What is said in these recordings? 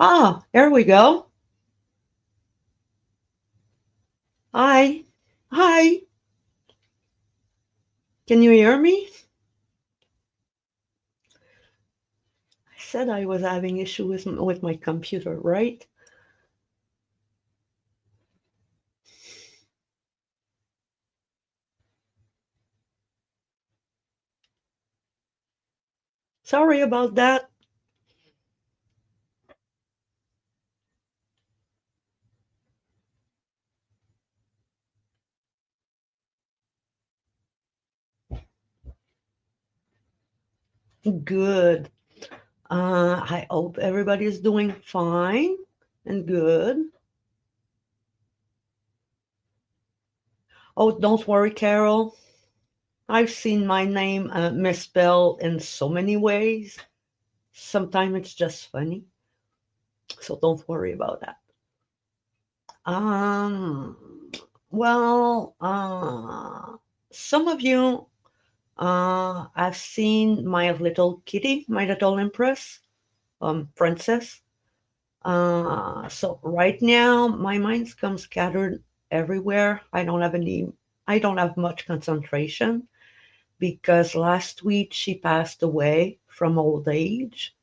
Ah, there we go. Hi. Hi. Can you hear me? I said I was having issue with my computer, right? Sorry about that. Good. I hope everybody's doing fine and good. Oh, don't worry, Carol. I've seen my name misspelled in so many ways. Sometimes it's just funny, so don't worry about that. Um, well, some of you have seen my little kitty, my little empress, princess. So right now, my mind's come scattered everywhere. I don't have much concentration because last week she passed away from old age.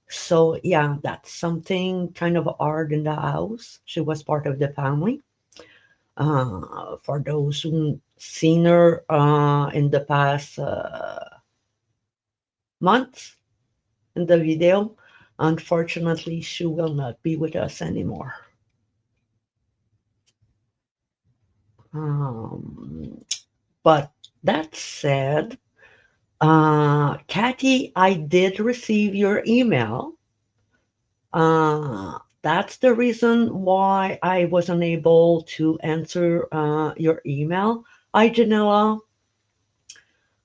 So yeah, that's something kind of hard in the house. She was part of the family. For those who seen her in the past months in the video, unfortunately, she will not be with us anymore. Um, but that said, Kathy, I did receive your email. That's the reason why I wasn't able to answer your email. Hi, Janella.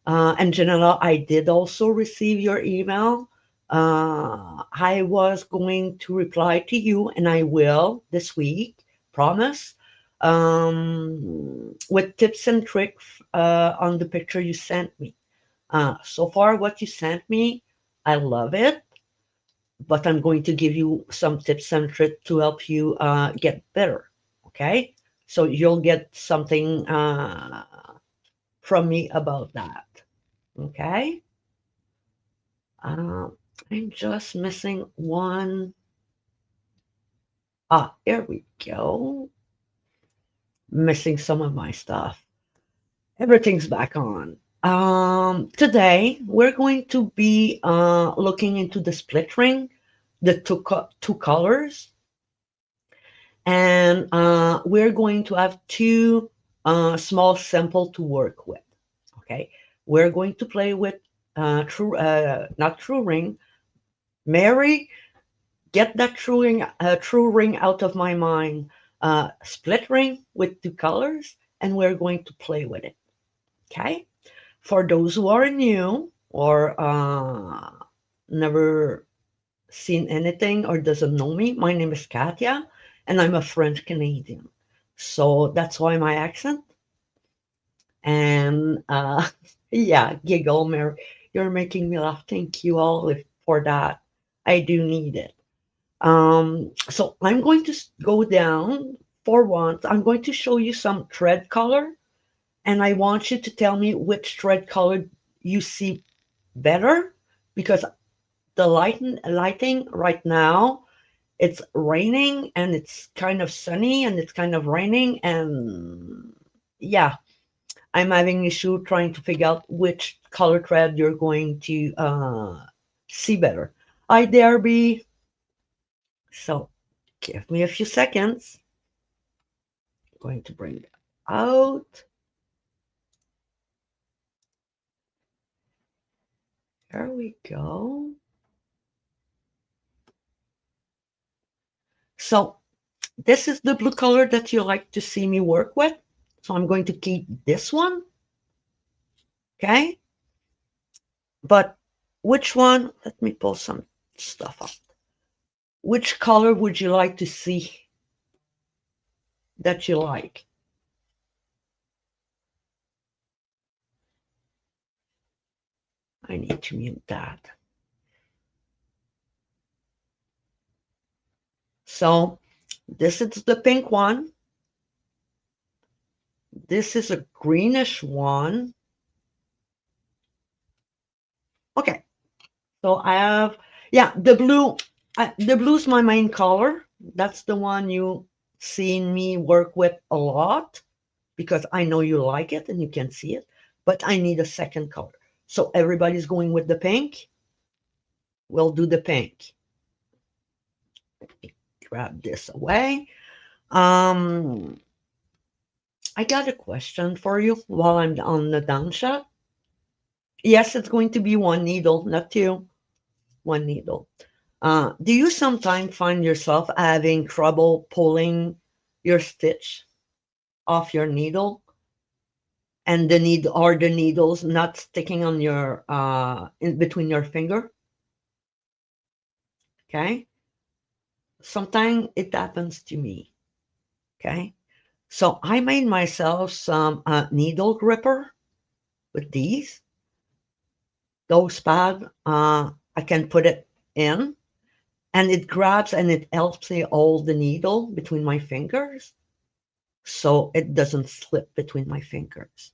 And Janella, I did also receive your email. I was going to reply to you, and I will this week, promise, with tips and tricks on the picture you sent me. So far, what you sent me, I love it, but I'm going to give you some tips and tricks to help you get better. Okay? So you'll get something from me about that. Okay? Uh, I'm just missing one. Ah, here we go. Missing some of my stuff. Everything's back on. Today we're going to be looking into the split ring, the two colors, and we're going to have two small sample to work with. Okay, we're going to play with not true ring. Mary, get that true ring out of my mind. Split ring with two colors, and we're going to play with it. Okay. For those who are new or never seen anything or doesn't know me, my name is Katya, and I'm a French Canadian. So that's why my accent. And yeah, giggle, Mary. You're making me laugh. Thank you all for that. I do need it. So I'm going to go down for once. I'm going to show you some thread color, and I want you to tell me which thread color you see better because the lighting right now, it's raining and it's kind of sunny and it's kind of raining, and yeah, I'm having issue trying to figure out which color thread you're going to see better. Hi there, B. So give me a few seconds. I'm going to bring it out. There we go. So this is the blue color that you like to see me work with. So I'm going to keep this one. Okay. But which one? Let me pull some stuff up. Which color would you like to see that you like? I need to mute that. So this is the pink one. This is a greenish one. Okay, so I have, yeah, the blue. The blue's my main color. That's the one you seen me work with a lot because I know you like it and you can see it. But I need a second color. So everybody's going with the pink. We'll do the pink. Grab this away. Um, I got a question for you while I'm on the downshot. Yes, it's going to be one needle, not two. One needle. Do you sometimes find yourself having trouble pulling your stitch off your needle and the needles not sticking on your in between your finger? Okay. Sometimes it happens to me. Okay. So I made myself some needle gripper with those pad. I can put it in and it grabs and it helps me hold the needle between my fingers so it doesn't slip between my fingers.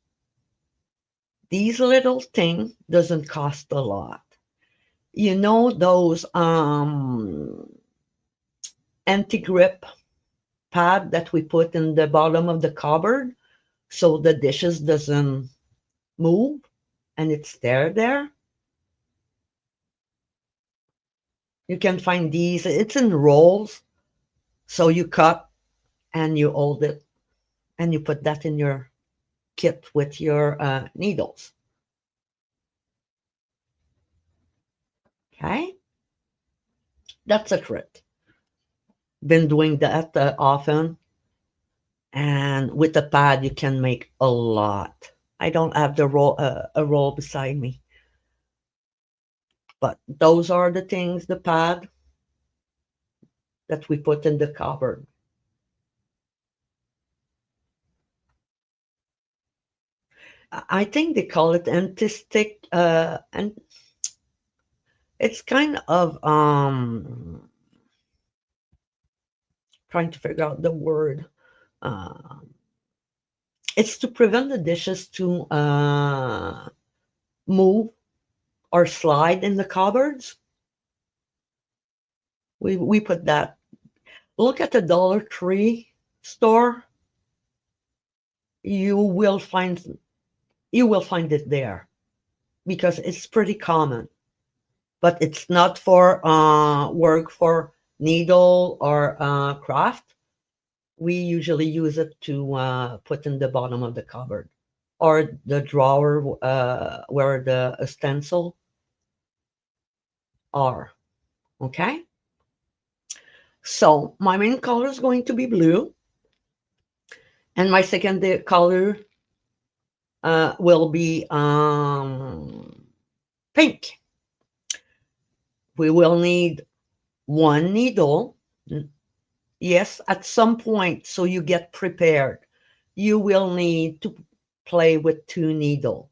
These little thing doesn't cost a lot. You know those anti-grip pad that we put in the bottom of the cupboard so the dishes doesn't move and it's there. You can find these. It's in rolls. So you cut and you hold it and you put that in your kit with your needles. Okay, that's a trick. Been doing that often, and with the pad you can make a lot. I don't have the roll a roll beside me, but those are the things, the pad that we put in the cupboard. I think they call it anti-stick, and it's kind of trying to figure out the word. Uh, it's to prevent the dishes to move or slide in the cupboards. We put that. Look at the Dollar Tree store. You will find you will find it there because it's pretty common. But it's not for work for needle or craft. We usually use it to put in the bottom of the cupboard or the drawer where the stencil are. Okay. So my main color is going to be blue, and my second color will be pink. We will need one needle. Yes, at some point, so you get prepared, you will need to play with two needle.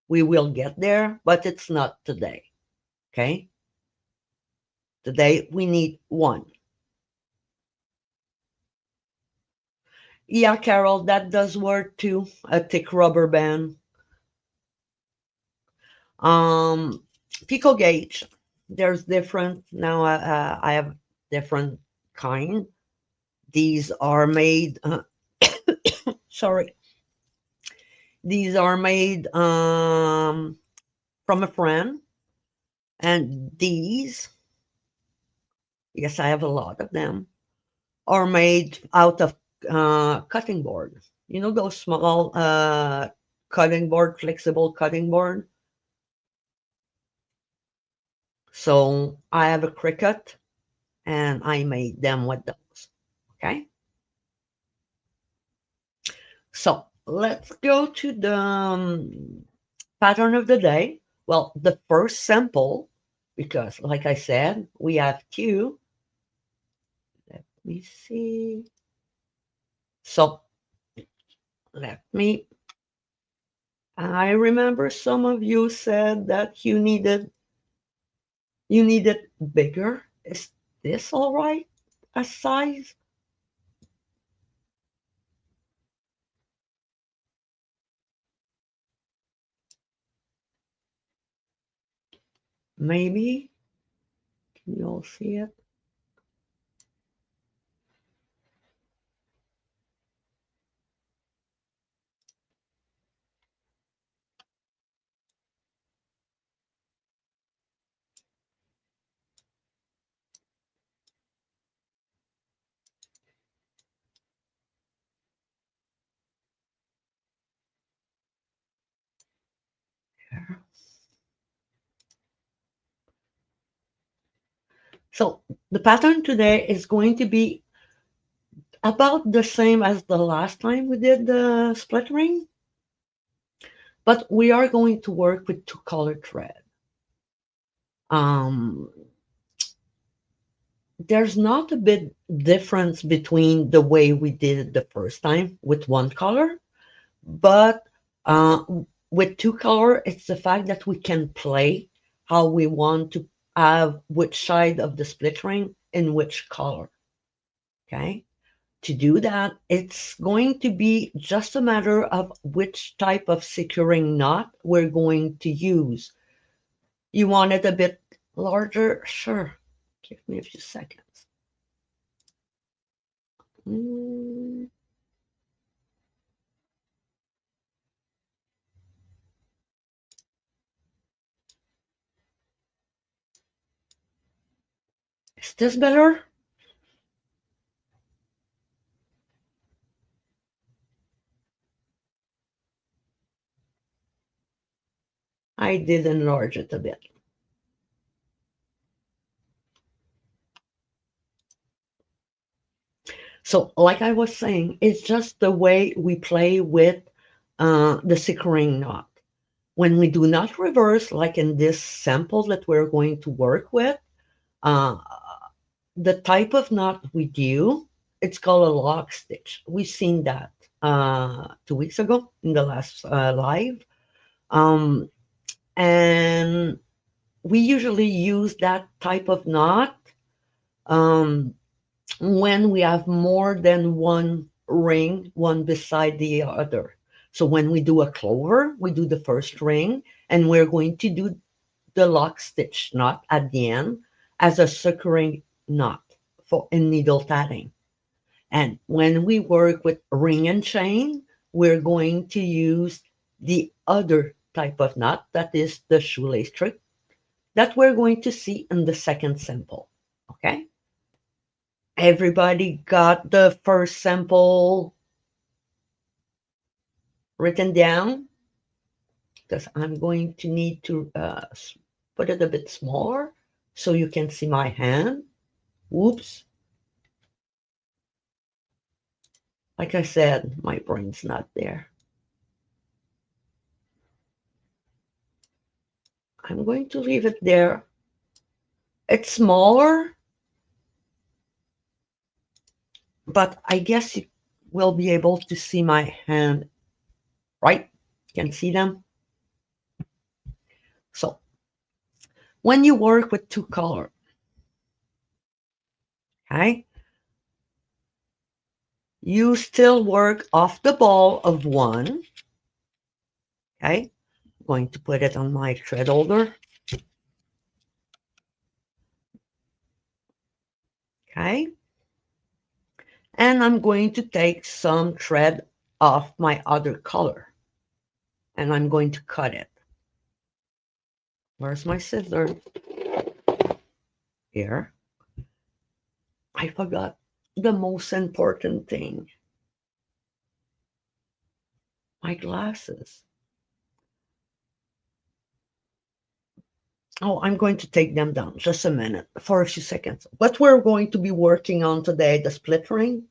We will get there, but it's not today. Okay. Today we need one. Yeah, Carol, that does work too. A thick rubber band. Um, Pico gauge. There's different now. I have different kind. These are made. Sorry, these are made from a friend, and these, yes, I have a lot of them, are made out of cutting board. You know those small cutting board, flexible cutting board. So I have a Cricut and I made them with those. Okay. So let's go to the pattern of the day. Well, the first sample, because like I said, we have two. Let me see. So let me, I remember some of you said that you needed bigger. Is this all right? a size? Maybe. Can you all see it? So the pattern today is going to be about the same as the last time we did the split ring, but we are going to work with two color thread. Um, there's not a big difference between the way we did it the first time with one color, but uh, with two color, it's the fact that we can play how we want to have which side of the split ring in which color. Okay. To do that, it's going to be just a matter of which type of securing knot we're going to use. You want it a bit larger? Sure. Give me a few seconds. Mm, is this better? I did enlarge it a bit. So, like I was saying, it's just the way we play with the securing knot. When we do not reverse, like in this sample that we're going to work with, uh, the type of knot we do, it's called a lock stitch. We've seen that 2 weeks ago in the last live. Um, and we usually use that type of knot um, when we have more than one ring, one beside the other. So when we do a clover, we do the first ring, and we're going to do the lock stitch knot at the end as a securing knot for in needle tatting. And when we work with ring and chain, we're going to use the other type of knot, that is the shoelace trick, that we're going to see in the second sample. Okay? Everybody got the first sample written down? Because I'm going to need to put it a bit smaller so you can see my hand. Whoops. Like I said, my brain's not there. I'm going to leave it there. It's smaller, but I guess you will be able to see my hand, right? Can see them? So when you work with two color, okay, you still work off the ball of one, okay? I'm going to put it on my thread holder, okay? And I'm going to take some thread off my other color, and I'm going to cut it. Where's my scissors? Here. I forgot the most important thing. My glasses. Oh, I'm going to take them down just a minute for a few seconds. What we're going to be working on today, the split ring.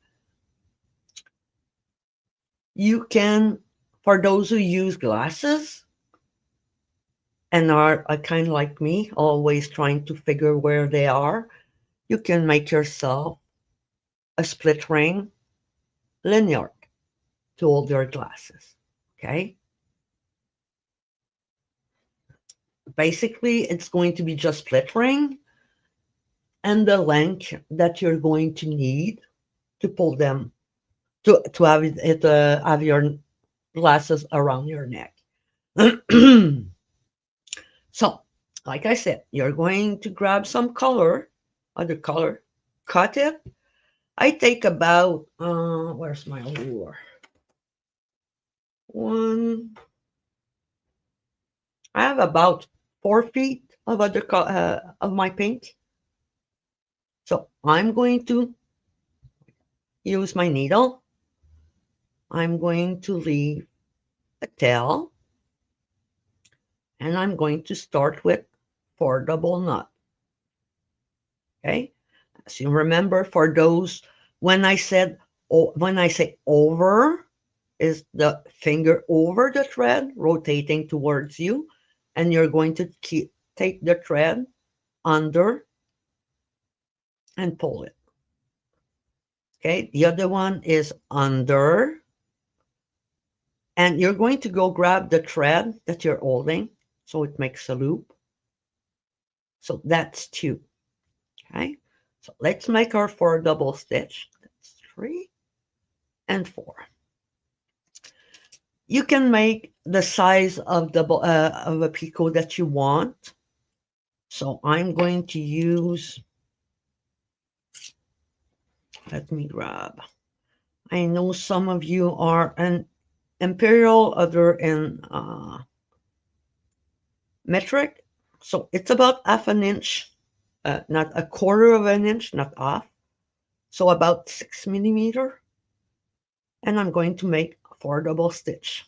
You can, for those who use glasses and are kind of like me, always trying to figure where they are, you can make yourself a split ring lanyard to hold your glasses. Okay. Basically, it's going to be just split ring. and the length that you're going to need to pull them to have your glasses around your neck. So, like I said, you're going to grab some color, other color, cut it. I take about where's my ruler? One. I have about 4 feet of of my paint. So I'm going to use my needle. I'm going to leave a tail, and I'm going to start with 4 double knot. Okay, as you remember, for those when I say over, is the finger over the thread rotating towards you, and you're going to take the thread under and pull it. Okay, the other one is under, and you're going to go grab the thread that you're holding so it makes a loop. So that's 2. Okay, so let's make our 4 double stitch. That's 3 and 4. You can make the size of of a picot that you want. So I'm going to use, let me grab. I know some of you are an imperial, other in metric. So it's about half an inch, not a quarter of an inch, not half. So about 6 millimeter. And I'm going to make 4 double stitch.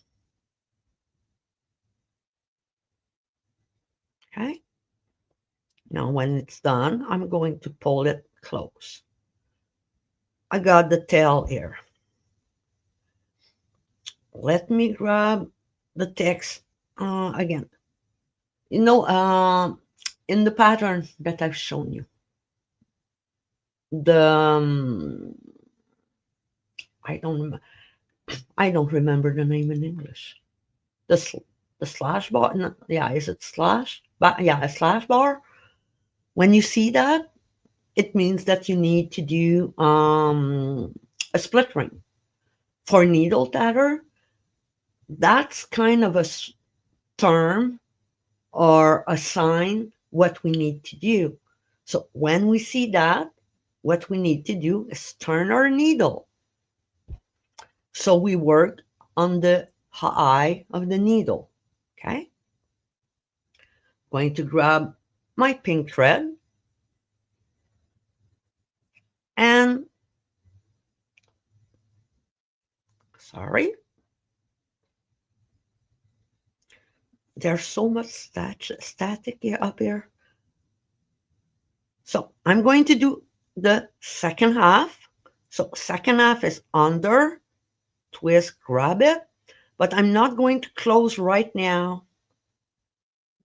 Okay. Now when it's done, I'm going to pull it close. I got the tail here. Let me grab the text again. You know, in the pattern that I've shown you, the I don't I don't remember the name in English. The slash bar, no, yeah, is it slash? But yeah, a slash bar. When you see that, it means that you need to do a split ring. For needle tatter, that's kind of a term or a sign what we need to do. So when we see that, what we need to do is turn our needle. So we work on the eye of the needle. Okay. Going to grab my pink thread and sorry, there's so much static here up here. So I'm going to do the second half. So second half is under, twist, grab it, but I'm not going to close right now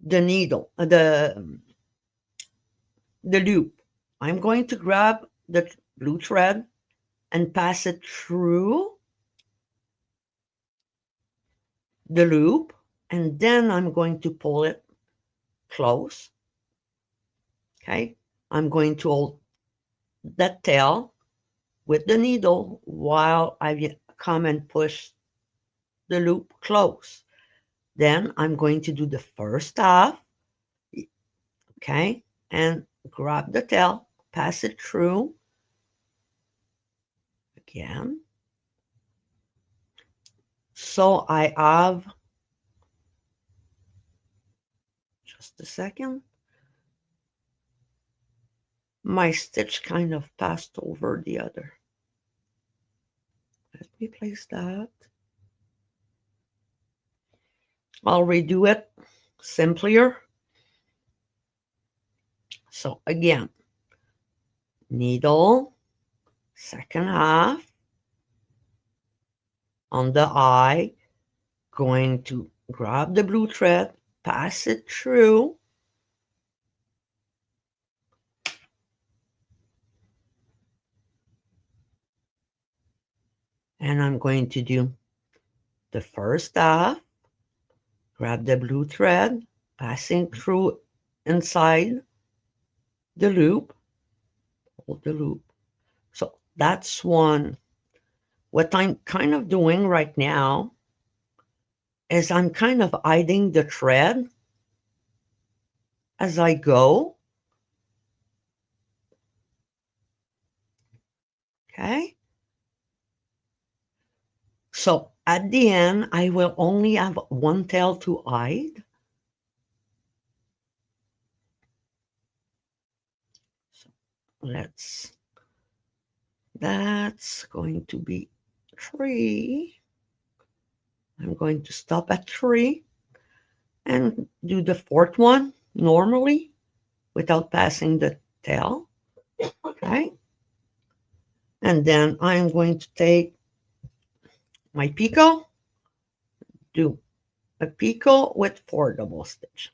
the needle, the loop. I'm going to grab the blue thread and pass it through the loop, and then I'm going to pull it close. Okay, I'm going to hold that tail with the needle while I come and push the loop close. Then I'm going to do the first half, okay, and grab the tail, pass it through again. So I have, just a second, my stitch kind of passed over the other. Let me place that. I'll redo it simpler. So again, needle, second half, on the eye, going to grab the blue thread, pass it through, and I'm going to do the first half, grab the blue thread, passing through inside the loop, pull the loop. So that's one. What I'm kind of doing right now is I'm kind of hiding the thread as I go. Okay. So at the end, I will only have one tail to hide. So that's going to be 3. I'm going to stop at 3 and do the 4th one normally without passing the tail. Okay. And then I'm going to take my picot, do a picot with 4 double stitch.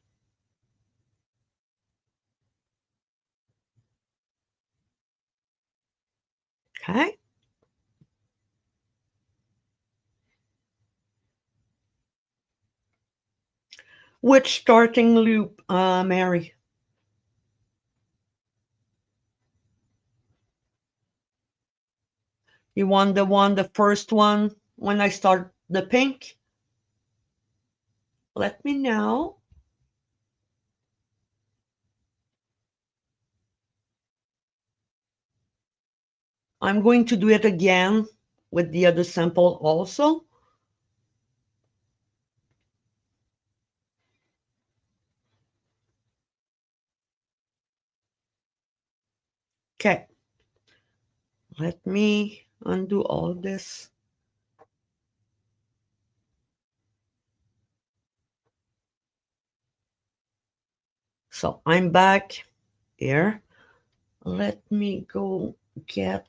Okay. Which starting loop, Mary? You want the first one when I start the pink? Let me know. I'm going to do it again with the other sample also. Okay. Let me undo all this. So I'm back here. Let me go get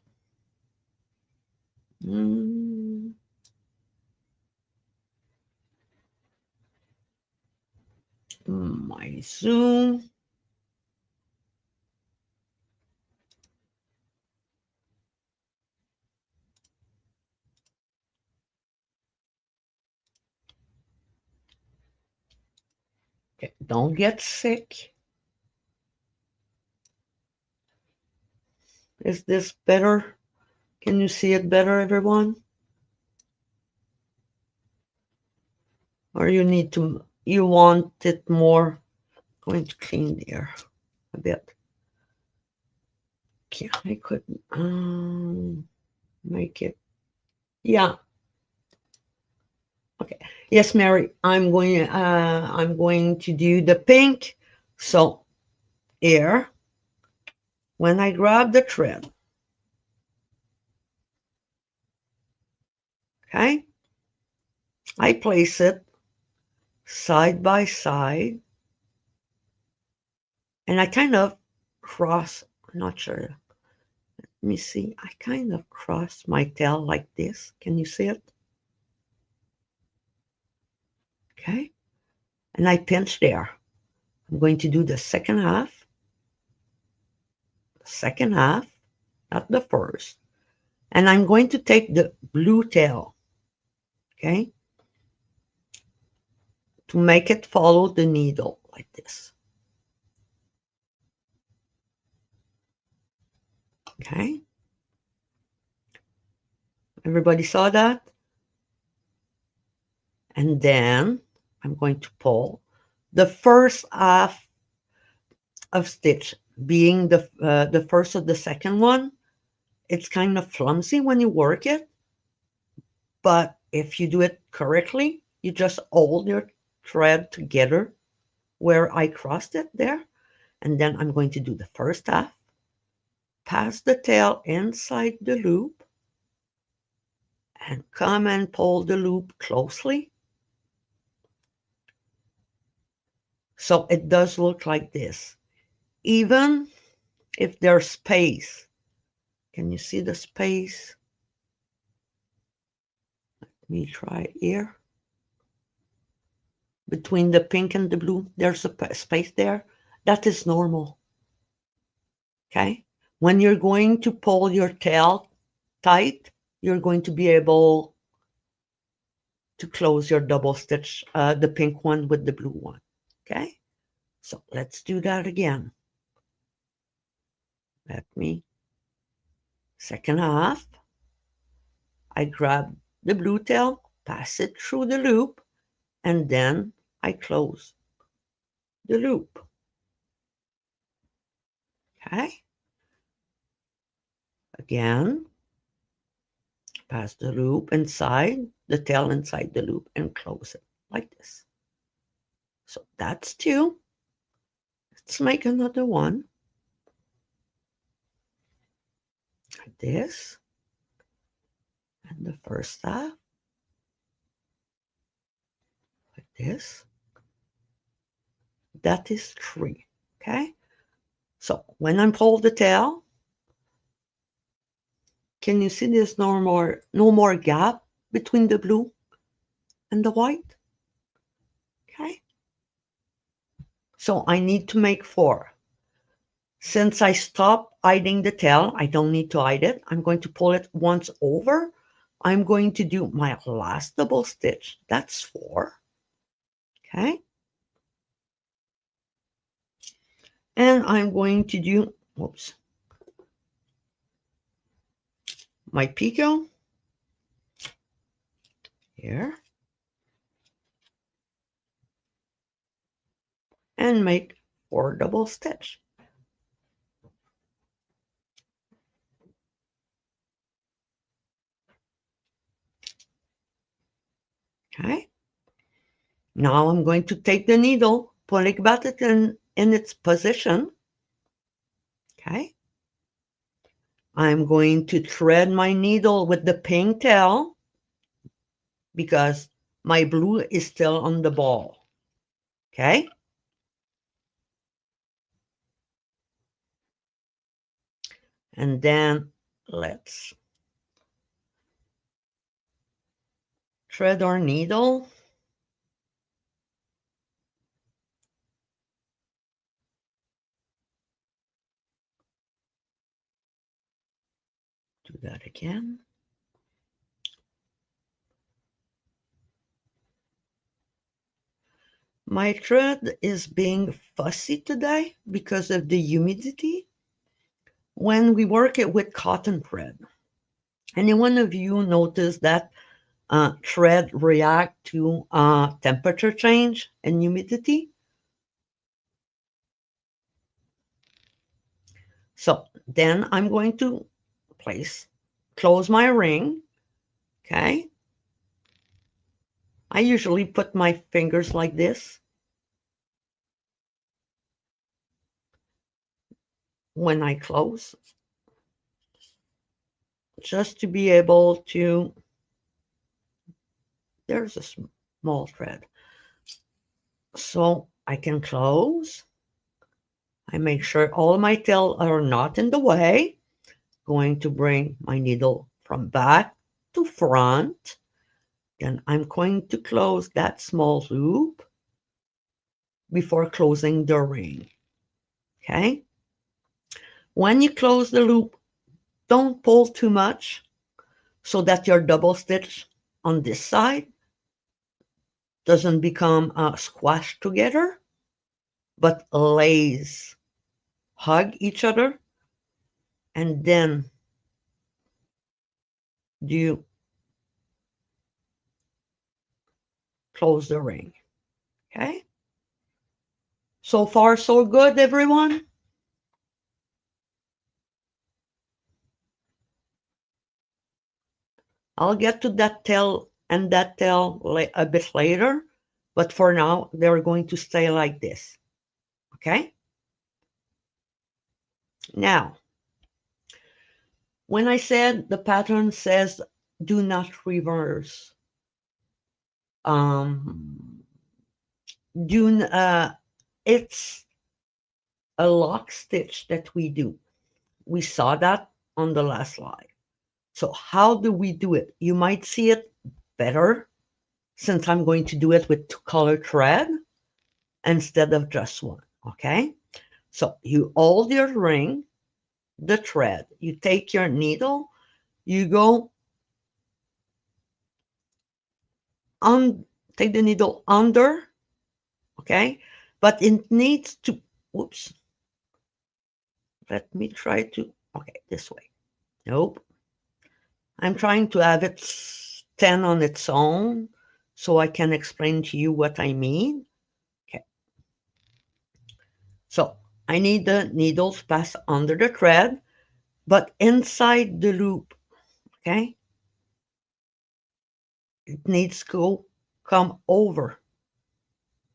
my Zoom. Okay, don't get sick. Is this better? Can you see it better, everyone? Or you want it more? I'm going to clean the air a bit. Okay, I could make it. Yeah. Okay. Yes, Mary. I'm going to do the pink. So here, when I grab the thread, okay, I place it side by side, and I kind of cross. I'm not sure. Let me see. I kind of cross my tail like this. Can you see it? Okay. And I pinch there. I'm going to do the second half, not the first. And I'm going to take the blue tail, okay, to make it follow the needle like this. Okay. Everybody saw that? And then I'm going to pull the first half of stitch being the first of the second one. It's kind of clumsy when you work it, but if you do it correctly, you just hold your thread together where I crossed it there, and then I'm going to do the first half, pass the tail inside the loop, and come and pull the loop closely. So it does look like this. Even if there's space, can you see the space? Let me try here. Between the pink and the blue, there's a space there. That is normal. Okay? When you're going to pull your tail tight, you're going to be able to close your double stitch, the pink one with the blue one. Okay? So let's do that again. Let me Second half, I grab the blue tail, pass it through the loop, and then I close the loop. Okay? Again, pass the loop inside, the tail inside the loop, and close it like this. So that's two. Let's make another one. Like this. And the first half. Like this. That is three. Okay? So when I pull the tail, can you see there's no more gap between the blue and the white? Okay. So I need to make four. Since I stopped hiding the tail, I don't need to hide it. I'm going to pull it once over. I'm going to do my last double stitch. That's four. Okay. And I'm going to do, whoops, my picot here and make four double stitch. Okay. Now I'm going to take the needle, put it back in its position. Okay. I'm going to thread my needle with the pink tail because my blue is still on the ball. Okay. And then let's thread our needle. Do that again. My thread is being fussy today because of the humidity. When we work it with cotton thread, any one of you notice that thread react to temperature change and humidity? So then I'm going to close my ring. Okay. I usually put my fingers like this when I close, just to be able to, there's a small thread. So I can close. I make sure all my tails are not in the way. Going to bring my needle from back to front. Then I'm going to close that small loop before closing the ring. Okay? When you close the loop, don't pull too much so that your double stitch on this side doesn't become squashed together, but hug each other, and then you close the ring. Okay? So far, so good, everyone? I'll get to that tail and that tail a bit later, but for now, they're going to stay like this. Okay? Now, when I said the pattern says do not reverse, it's a lock stitch that we do. We saw that on the last slide. So how do we do it? You might see it better since I'm going to do it with two color thread instead of just one. Okay? So you hold your ring, the thread, you take your needle, you go on, take the needle under, okay? But it needs to, oops. Let me try to, okay, this way. Nope. I'm trying to have it stand on its own so I can explain to you what I mean. Okay. So I need the needles pass under the thread, but inside the loop. Okay. It needs to come over.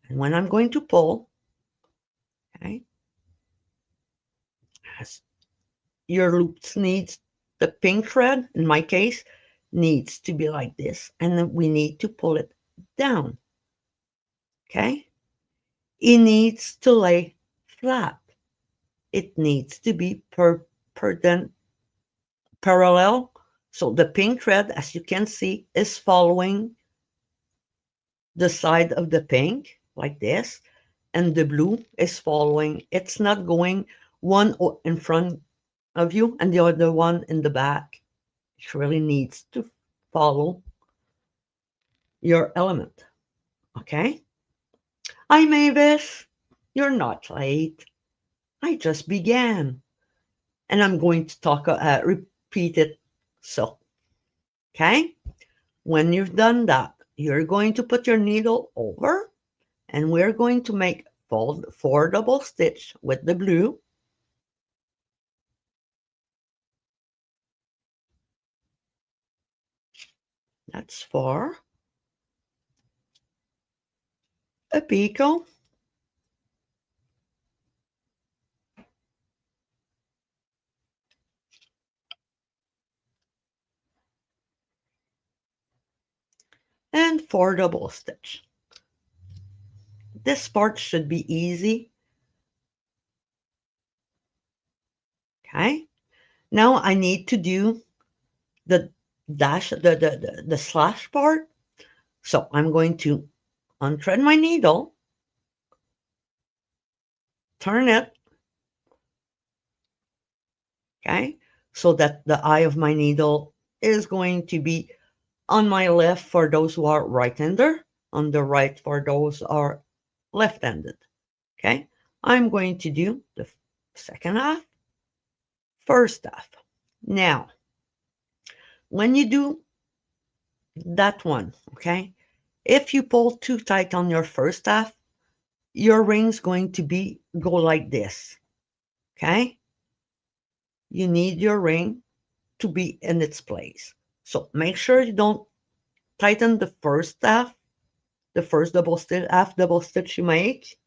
And when I'm going to pull, okay, as your loops needs the pink thread, in my case, needs to be like this. And then we need to pull it down. Okay. It needs to lay flat. It needs to be parallel. So the pink thread, as you can see, is following the side of the pink like this, and the blue is following. It's not going one in front of you and the other one in the back. It really needs to follow your element. Okay? Hi, Mavis. You're not late. I just began. And I'm going to repeat it. So, okay? When you've done that, you're going to put your needle over, and we're going to make four double stitch with the blue. That's 4. A picot. And 4 double stitch. This part should be easy. Okay. Now I need to do the the slash part. So I'm going to unthread my needle, turn it, okay, so that the eye of my needle is going to be on my left for those who are right-hander, on the right for those who are left-handed. Okay, I'm going to do the second half, first half. Now, when you do that one, okay, if you pull too tight on your first half, your ring's going to go like this. Okay, you need your ring to be in its place. So make sure you don't tighten the first half, the first double stitch you make,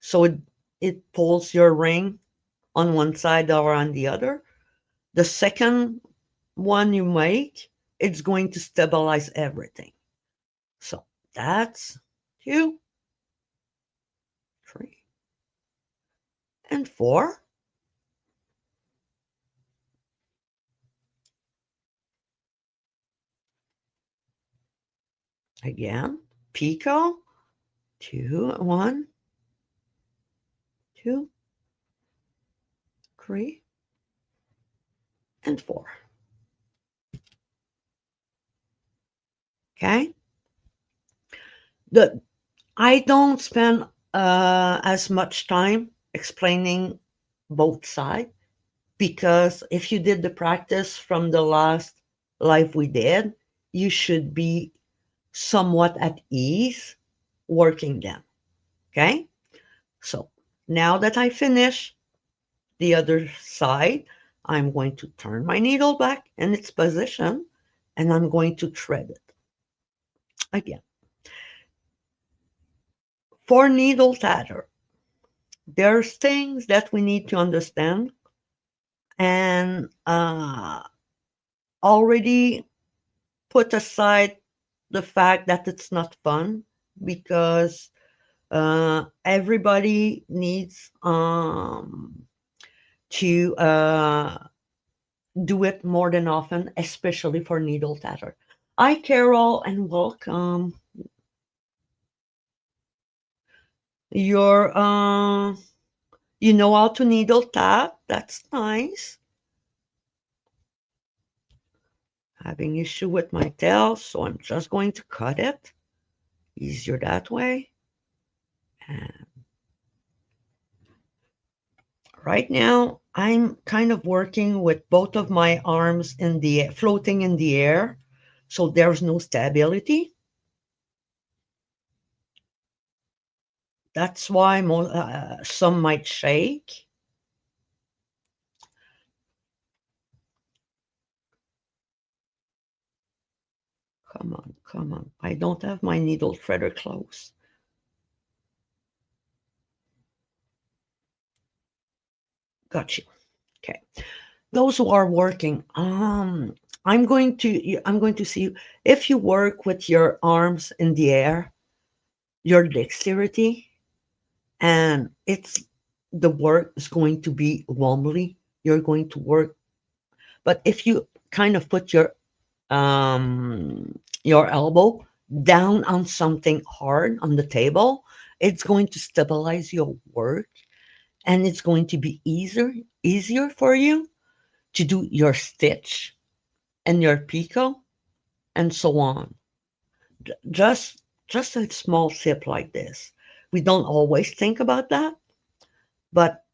so it pulls your ring on one side or on the other. The second one you make, it's going to stabilize everything. So that's 2, 3, and 4. Again, picot, 2, 1, 2, 3, and 4. Okay. The I don't spend as much time explaining both sides, because if you did the practice from the last live we did, you should be somewhat at ease working them. Okay? So now that I finish the other side, I'm going to turn my needle back in its position, and I'm going to thread it again. For needle tatter, there's things that we need to understand, and already put aside the fact that it's not fun, because everybody needs to do it more than often, especially for needle tatter. Hi, Carol, and welcome. You're you know how to needle tat. That's nice. Having issue with my tail, so I'm just going to cut it. Easier that way. And Right now, I'm kind of working with both of my arms in the floating in the air, so there's no stability. That's why some might shake. Come on, come on. I don't have my needle threader close. Got you. Okay. Those who are working, I'm going to see if you work with your arms in the air, your dexterity, and it's the work is going to be wobbly. You're going to work, but if you kind of put your elbow down on something hard on the table, it's going to stabilize your work, and it's going to be easier for you to do your stitch and your picot and so on. Just a small tip like this. We don't always think about that, but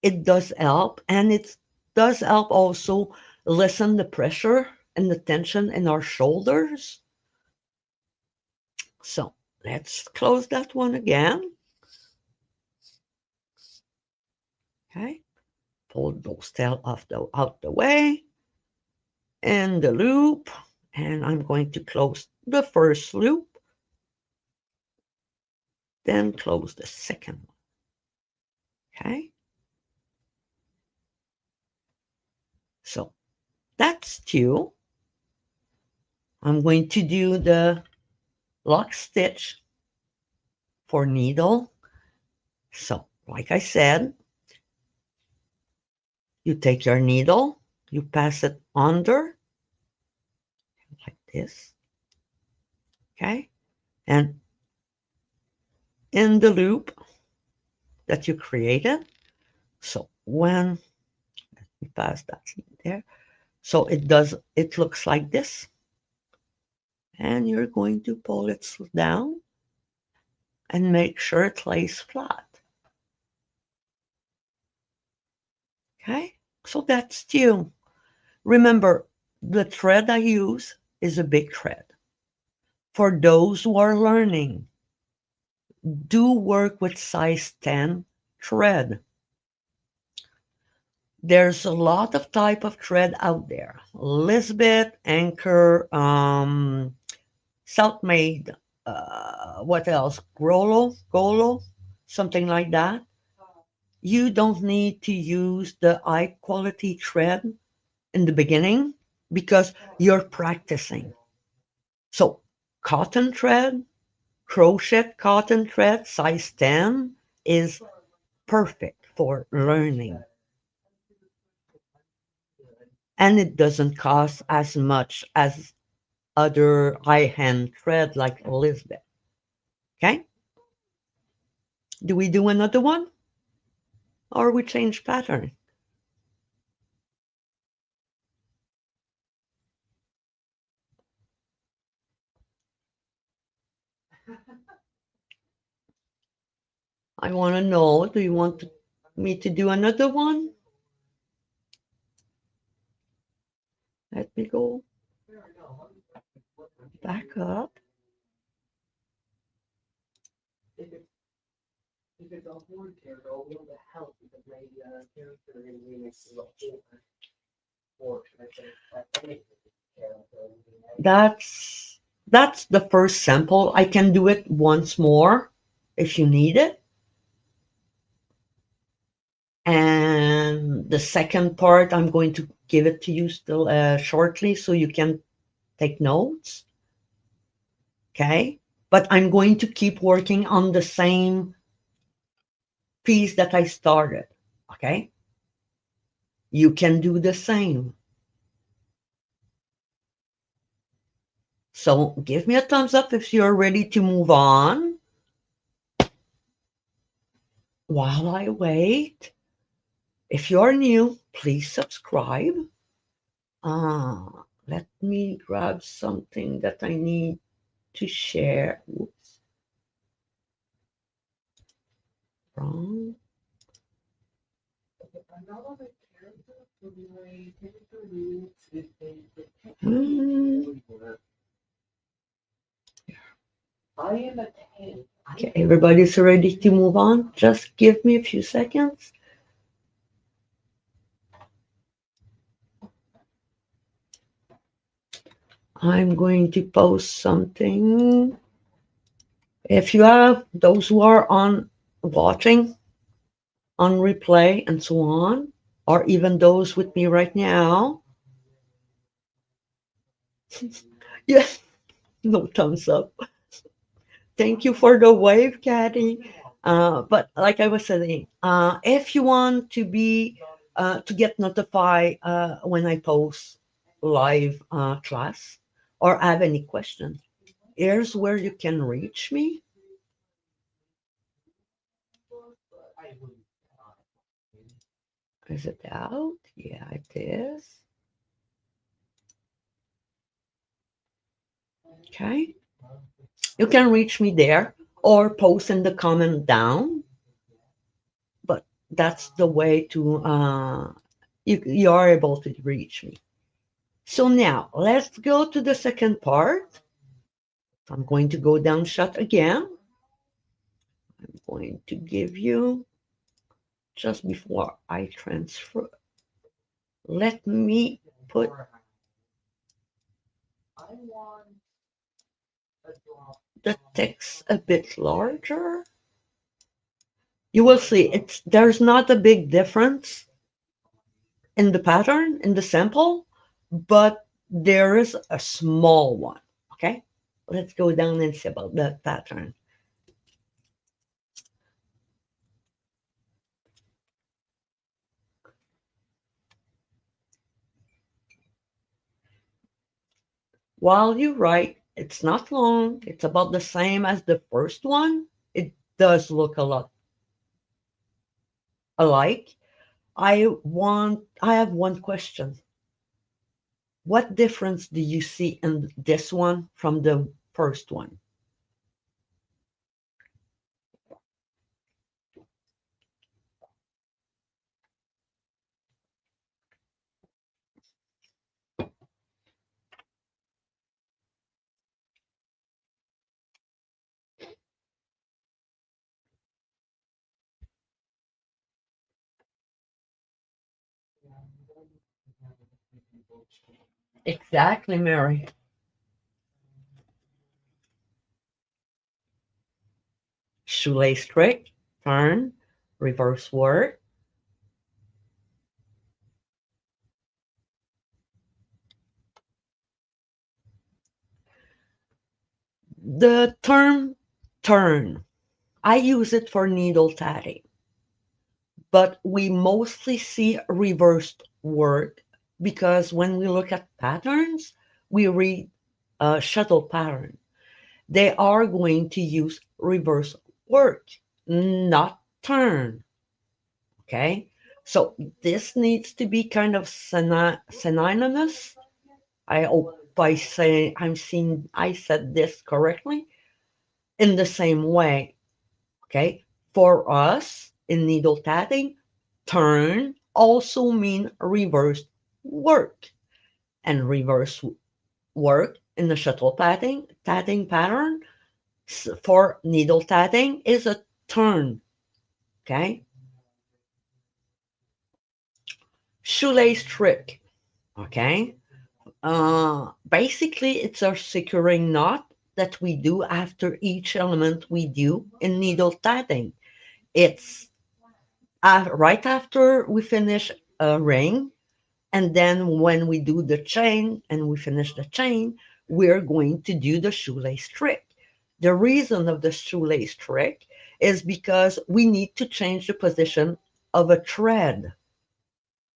it does help, and it does help also lessen the pressure and the tension in our shoulders. So let's close that one again. Okay, pull those tail out the way and the loop, and I'm going to close the first loop, then close the second one. Okay, so that's two. I'm going to do the lock stitch for needle. So, like I said, you take your needle, you pass it under like this, okay? And in the loop that you created, so when you pass that there, so it looks like this, and you're going to pull it down and make sure it lays flat, okay? So that's two. Remember, the thread I use is a big thread. For those who are learning, do work with size 10 thread. There's a lot of type of thread out there. Lisbeth, Anchor, Selfmade, what else? Golo, something like that. You don't need to use the high quality thread in the beginning because you're practicing. So cotton thread, crochet cotton thread, size 10 is perfect for learning. And it doesn't cost as much as other high-end thread like Elizabeth. Okay? Do we do another one? Or we change pattern? I want to know, do you want me to do another one? Let me go back up. That's the first sample. I can do it once more if you need it. And the second part, I'm going to give it to you still shortly so you can take notes. Okay. But I'm going to keep working on the same piece that I started. Okay. You can do the same. So give me a thumbs up if you're ready to move on. While I wait, if you're new, please subscribe. Let me grab something that I need to share. Oops, wrong. Hmm. Okay, everybody's ready to move on. Just give me a few seconds. I'm going to post something. If you have those who are on watching on replay and so on, or even those with me right now, yes, no thumbs up. Thank you for the wave, Caddy. But like I was saying, if you want to be to get notified when I post live class or have any questions, here's where you can reach me. Is it out? Yeah, it is. Okay. You can reach me there or post in the comment down. But that's the way to you are able to reach me. So now let's go to the second part. I'm going to go down shut again. I'm going to give you just before I transfer. Let me put the text a bit larger. You will see it's there's not a big difference in the pattern in the sample, but there is a small one. Okay, let's go down and see about that pattern. While you write, it's not long. It's about the same as the first one. It does look a lot alike. I have one question. What difference do you see in this one from the first one? Exactly, Mary. Shoelace trick, turn, reverse word. The term turn, I use it for needle tatting, but we mostly see reversed word because when we look at patterns, we read shuttle pattern. They are going to use reverse word, not turn. Okay, so this needs to be kind of synonymous. I hope by saying I said this correctly in the same way. Okay, for us in needle tatting, turn also mean reverse work, and reverse work in the shuttle tatting pattern for needle tatting is a turn. Okay, shoelace trick. Okay, basically it's a securing knot that we do after each element we do in needle tatting. It's right after we finish a ring, and then when we do the chain and we finish the chain, we're going to do the shoelace trick. The reason of the shoelace trick is because we need to change the position of a thread,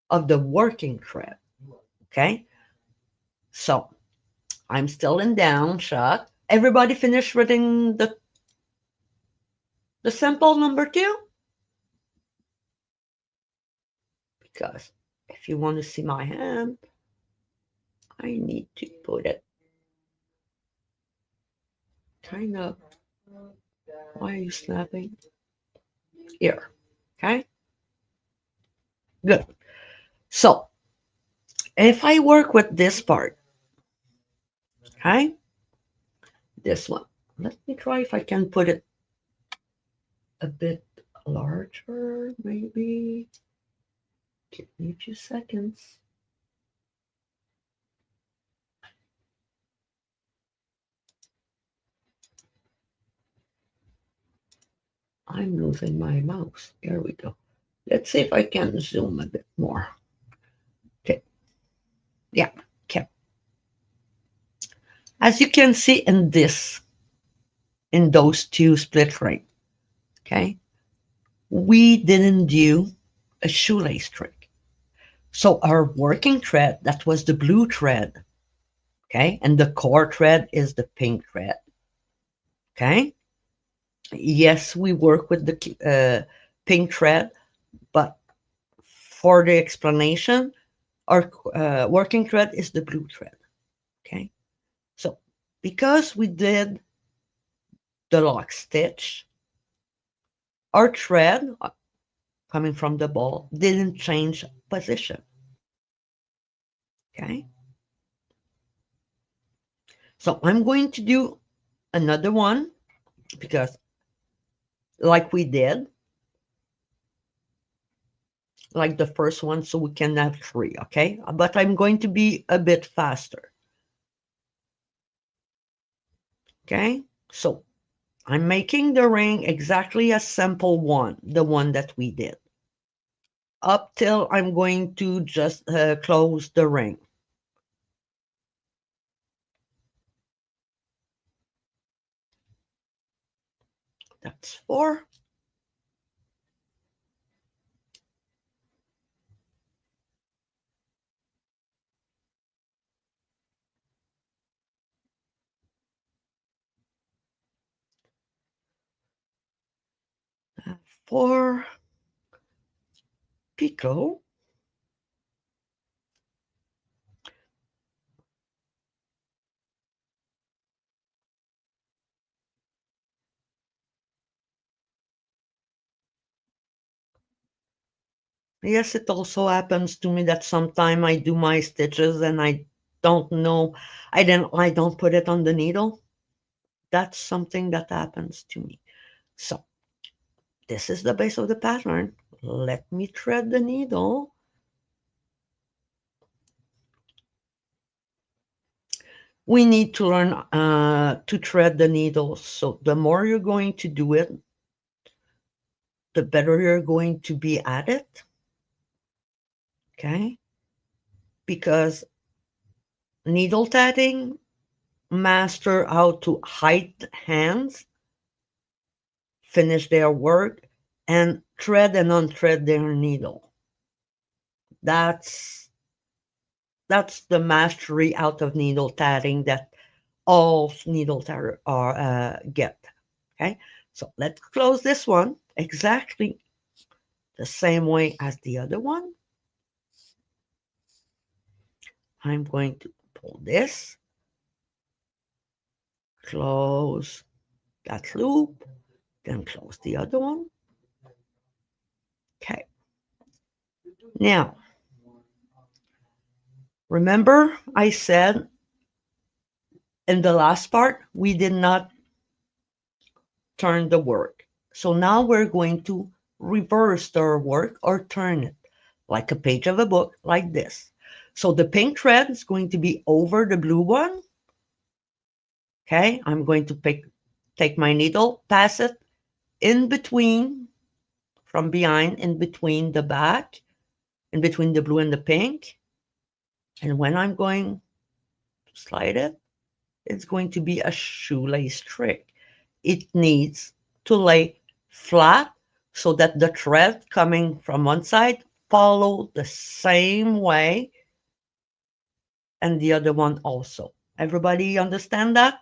of the working thread. Okay, so I'm still in down shot. Everybody finished reading the sample number two? Because if you want to see my hand, I need to put it kind of. Why are you snapping? Here. Okay. Good. So if I work with this part, okay, this one, let me try if I can put it a bit larger, maybe. Give me a few seconds. I'm losing my mouse. There we go. Let's see if I can zoom a bit more. Okay. Yeah. Okay. As you can see in this, in those two split ring, okay, we didn't do a shoelace trick. So our working thread, that was the blue thread, okay, and the core thread is the pink thread, okay. Yes, we work with the pink thread, but for the explanation, our working thread is the blue thread, okay. So because we did the lock stitch, our thread coming from the ball didn't change position, okay. So I'm going to do another one because like we did, like the first one, so we can have three, okay? But I'm going to be a bit faster, okay? So I'm making the ring exactly a simple one, the one that we did, up till I'm going to just close the ring. That's four. Four picot. Yes, it also happens to me that sometimes I do my stitches and I don't know, I don't put it on the needle. That's something that happens to me. So this is the base of the pattern. Let me thread the needle. We need to learn to thread the needle. So the more you're going to do it, the better you're going to be at it. Okay? Because needle tatting, master how to hide hands, finish their work, and thread and unthread their needle. That's that's the mastery out of needle tatting that all needle tatter are get. Okay, so let's close this one exactly the same way as the other one. I'm going to pull this, close that loop, then close the other one. Okay, now remember I said in the last part we did not turn the work. So now we're going to reverse the work or turn it like a page of a book like this. So the pink thread is going to be over the blue one. Okay, I'm going to take my needle, pass it in between, from behind, in between the back, in between the blue and the pink. And when I'm going to slide it, it's going to be a shoelace trick. It needs to lay flat so that the thread coming from one side follow the same way and the other one also. Everybody understand that?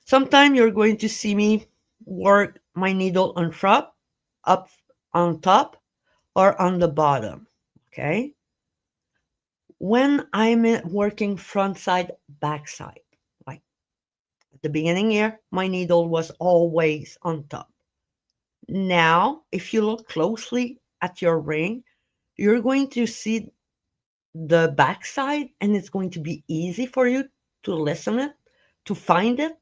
Sometime you're going to see me work my needle on top, up on top, or on the bottom. Okay. When I'm working front side, back side, like The beginning here, my needle was always on top. Now, if you look closely at your ring, you're going to see the backside, and it's going to be easy for you to listen it, to find it.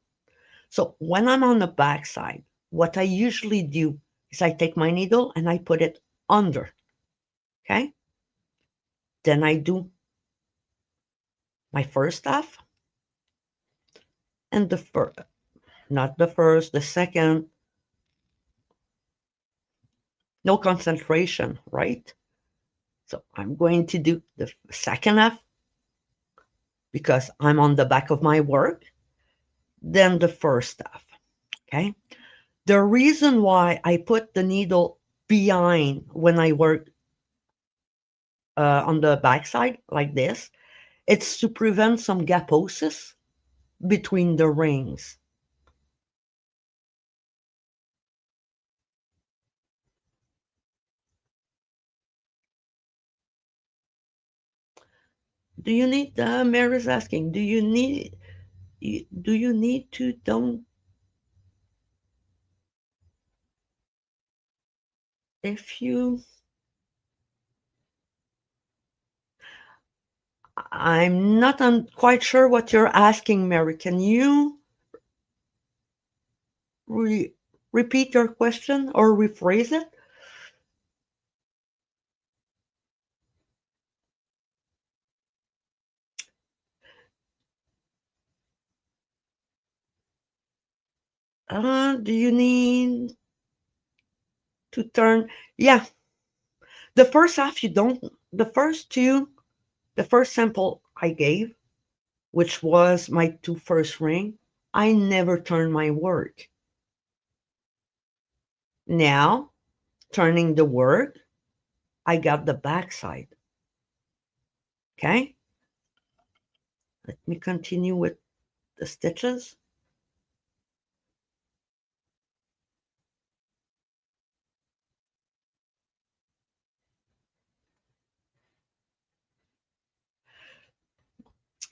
So when I'm on the backside, what I usually do is I take my needle and I put it under. Okay. Then I do my first half and the first, not the first, the second. No concentration, right? So I'm going to do the second half because I'm on the back of my work, then the first half. Okay. The reason why I put the needle behind when I work on the backside like this, it's to prevent some gaposis between the rings. Do you need? Mary's asking. Do you need to don't if you? I'm not quite sure what you're asking, Mary. Can you re- repeat your question or rephrase it? Do you need to turn? Yeah, the first half you don't. The first two, the first sample I gave, which was my two first ring, I never turned my work. Now, turning the work, I got the backside. Okay, let me continue with the stitches.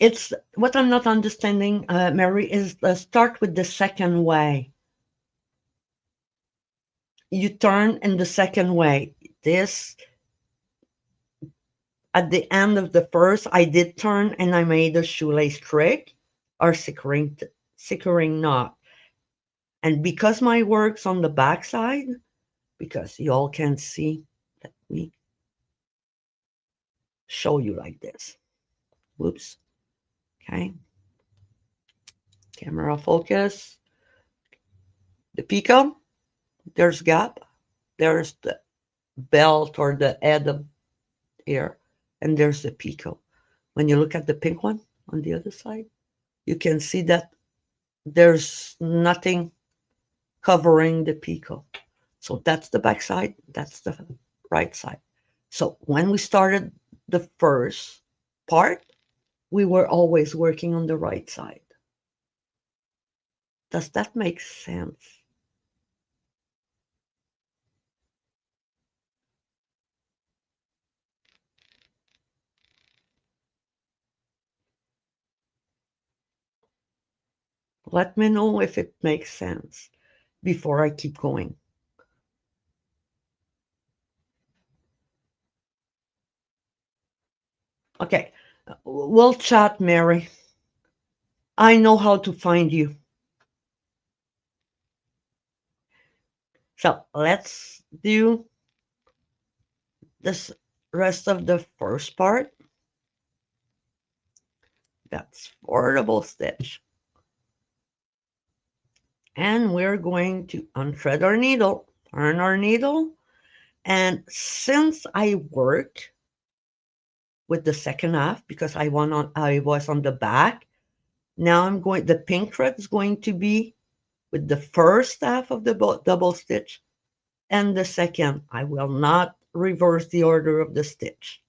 It's what I'm not understanding, Mary, is start with the second way. You turn in the second way. This at the end of the first, I did turn and I made a shoelace trick or securing knot. And because my work's on the back side, because you all can see, let me show you like this. Whoops. Okay. Camera focus. The picot, there's gap. There's the belt or the head of here, and there's the picot. When you look at the pink one on the other side, you can see that there's nothing covering the picot. So that's the back side, that's the right side. So when we started the first part, we were always working on the right side. Does that make sense? Let me know if it makes sense before I keep going. Okay, we'll chat, Mary. I know how to find you. So let's do this rest of the first part. That's four double stitch. And we're going to unthread our needle, turn our needle. And since I work with the second half because I was on the back, now I'm going, the pink thread is going to be with the first half of the double stitch and the second. I will not reverse the order of the stitch.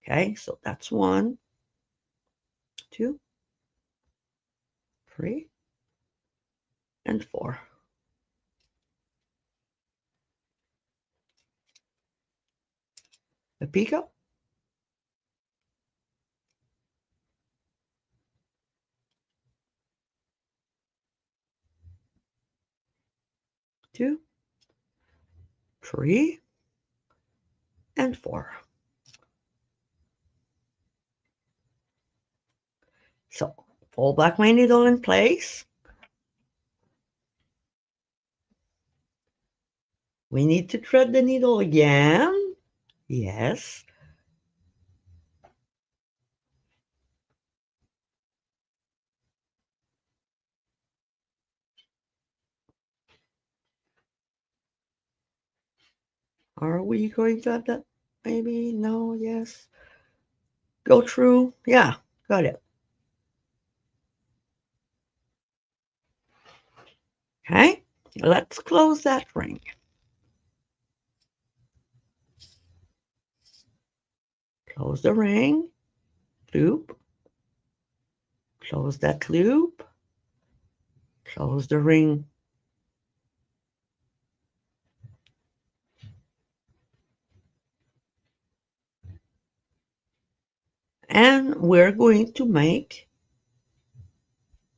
Okay, so that's 1, 2, 3, and 4. A picot, 3, and 4. So fold back my needle in place. We need to thread the needle again. Yes. Are we going to have that? Maybe, no, yes. Go through. Yeah, got it. Okay, let's close that ring. Close the ring, loop, close that loop, close the ring. And we're going to make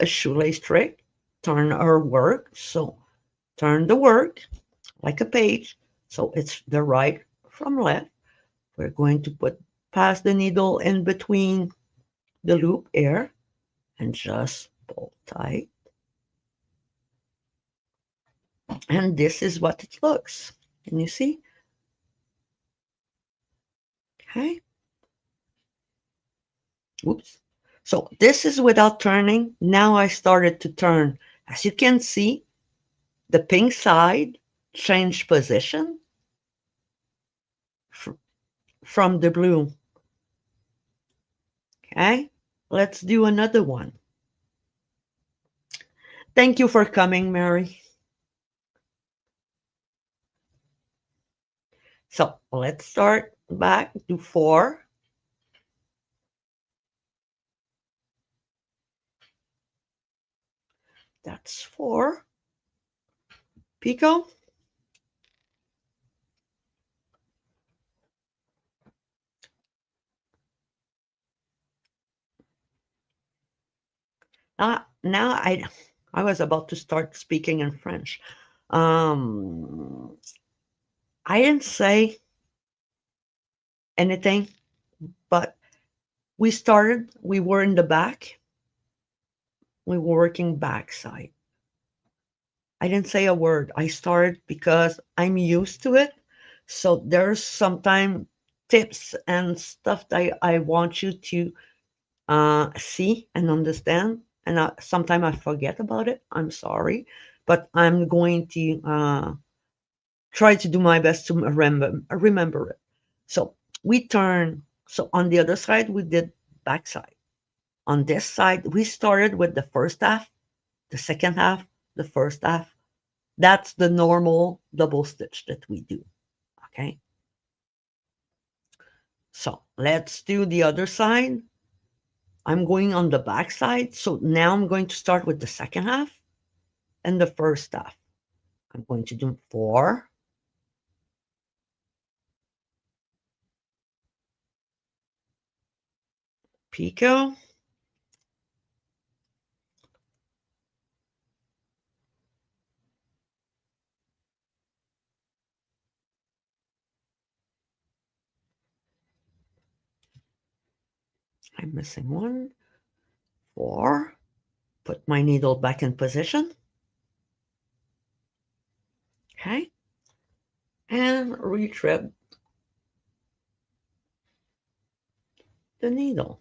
a shoelace trick, turn our work. So turn the work like a page. So it's the right from left. We're going to pass the needle in between the loop here and just pull tight. And this is what it looks. Can you see? Okay. Oops. So this is without turning. Now I started to turn. As you can see, the pink side changed position from the blue. Okay. Let's do another one. Thank you for coming, Mary. So let's start back to 4. That's 4. Picot. Now I was about to start speaking in French. Um, I didn't say anything, but we were in the back, we were working backside. I didn't say a word. I started because I'm used to it. So there's sometimes tips and stuff that I want you to see and understand. And sometimes I forget about it. I'm sorry. But I'm going to try to do my best to remember it. So we turn. So on the other side, we did backside. On this side, we started with the first half, the second half, the first half. That's the normal double stitch that we do. Okay. So let's do the other side. I'm going on the back side. So now I'm going to start with the second half and the first half. I'm going to do 4, picot, I'm missing one, 4, put my needle back in position. Okay. And retread the needle.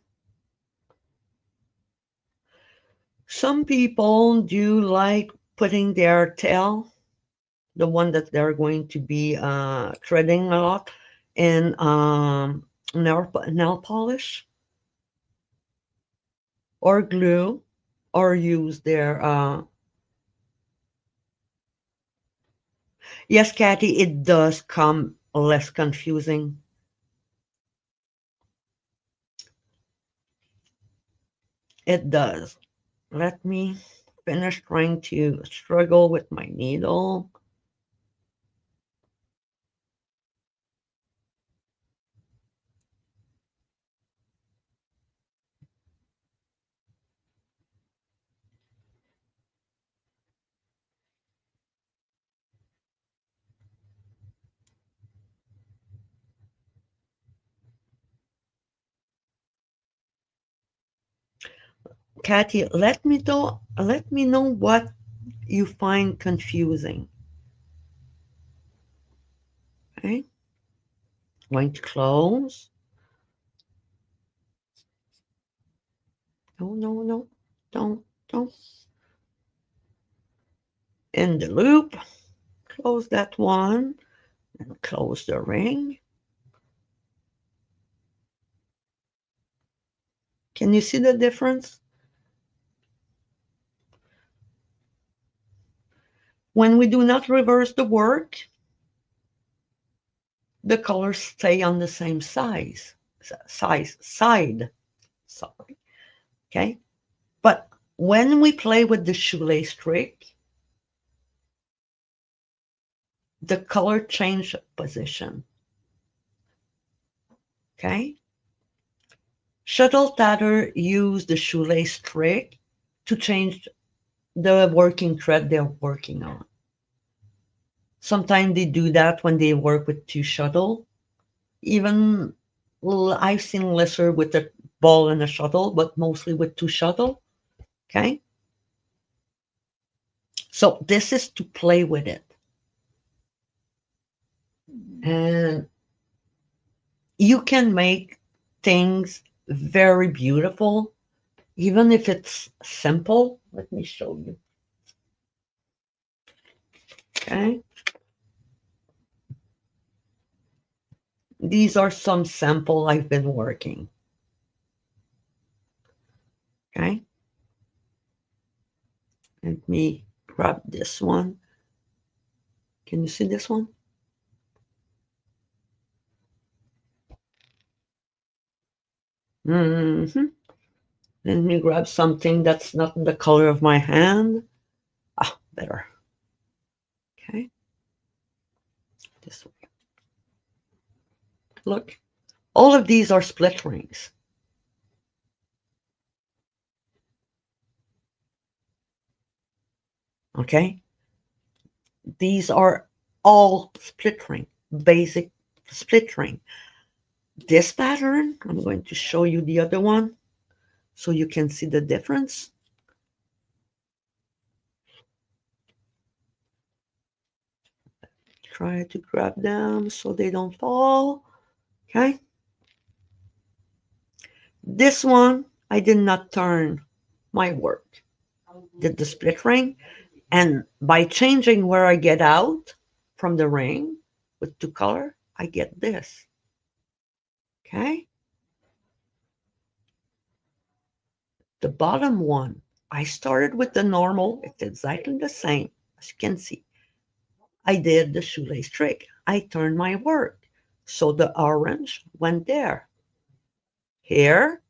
Some people do like putting their tail, the one that they're going to be threading a lot, in nail polish or glue, or use their. Yes, Kathy, it does come less confusing. It does. Let me finish trying to struggle with my needle. Kathy, let me know what you find confusing. Okay, going to close. No, no, no, don't. In the loop, close that one, and close the ring. Can you see the difference? When we do not reverse the work, the colors stay on the same side. Sorry. Okay. But when we play with the shoelace trick, the color change position. Okay. Shuttle tatter use the shoelace trick to change the working thread they're working on. Sometimes they do that when they work with two shuttle. Even I've seen lesser with a ball and a shuttle, but mostly with two shuttle. Okay. So this is to play with it. And you can make things very beautiful, even if it's simple. Let me show you. Okay. These are some sample I've been working. Okay. Let me grab this one. Can you see this one? Mm-hmm. Let me grab something that's not the color of my hand. Ah, better. Okay. This way. Look. All of these are split rings. Okay. These are all split ring, basic split ring. This pattern, I'm going to show you the other one so you can see the difference. Try to grab them so they don't fall. Okay. This one, I did not turn my work. Did the split ring. And by changing where I get out from the ring with two color, I get this. Okay. The bottom one, I started with the normal. It's exactly the same. As you can see, I did the shoelace trick. I turned my work. So the orange went there. Here,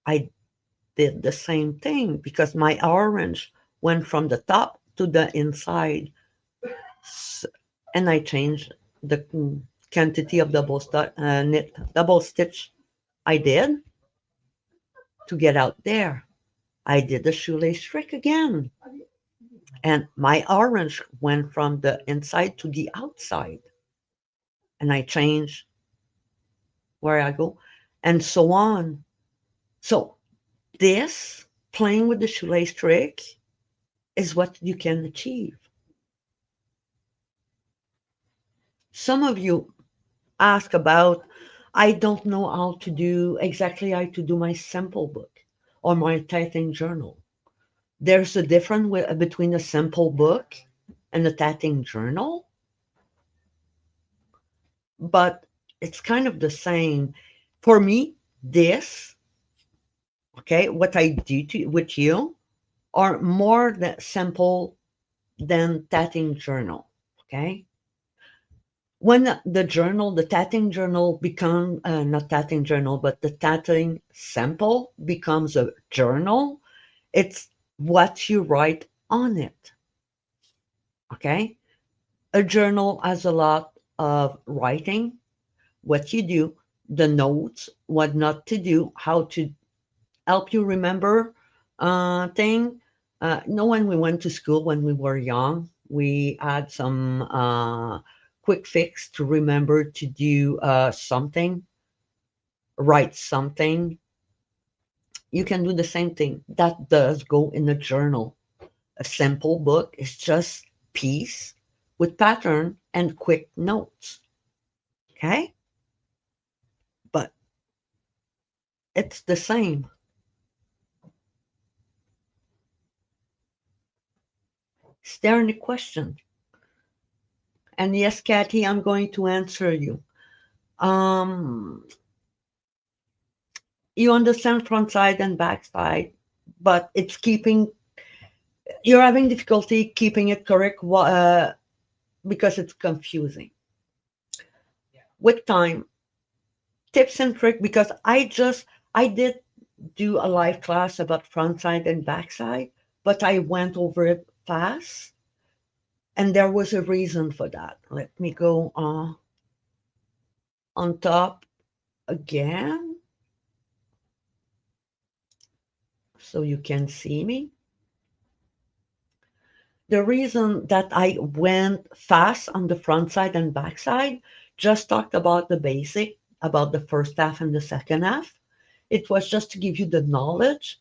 I did the same thing because my orange went from the top to the inside. And I changed the quantity of double stitch I did to get out there. I did the shoelace trick again. And my orange went from the inside to the outside. And I changed where I go, and so on. So this playing with the shoelace trick is what you can achieve. Some of you ask about, I don't know how to do exactly how to do my sample book or my tatting journal. There's a difference between a sample book and a tatting journal, but it's kind of the same. For me, this, okay, what I do with you are more than simple than tatting journal. Okay. When the tatting journal become not tatting journal, but the tatting sample becomes a journal, it's what you write on it. Okay. A journal has a lot of writing, what you do, the notes, what not to do, how to help you remember thing. No, when we went to school when we were young, we had some quick fix to remember to do something, write something. You can do the same thing. That does go in a journal. A simple book is just piece with pattern and quick notes. Okay? But it's the same. Is there any question? And yes, Kathy, I'm going to answer you. Um, you understand front side and back side, but it's keeping, you're having difficulty keeping it correct because it's confusing. With time, tips and trick, because I did do a live class about front side and back side, but I went over it fast, and there was a reason for that. Let me go on top again so you can see me. The reason that I went fast on the front side and back side, just talked about the basic, about the first half and the second half. It was just to give you the knowledge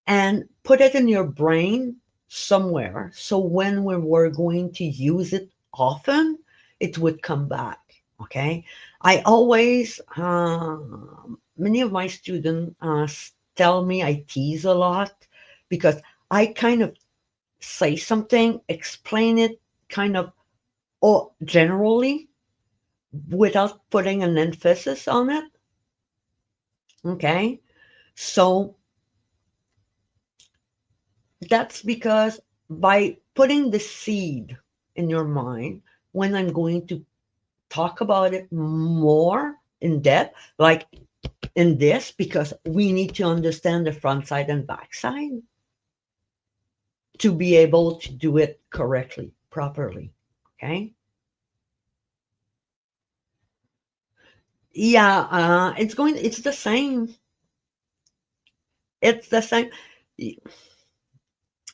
and put it in your brain somewhere. So when we were going to use it often, it would come back. Okay. I always, many of my students tell me I tease a lot because I kind of say something, explain it kind of or generally without putting an emphasis on it. Okay. So that's because by putting the seed in your mind, when I'm going to talk about it more in depth, like in this, because we need to understand the front side and back side to be able to do it correctly, properly. Okay. Yeah, it's the same. It's the same.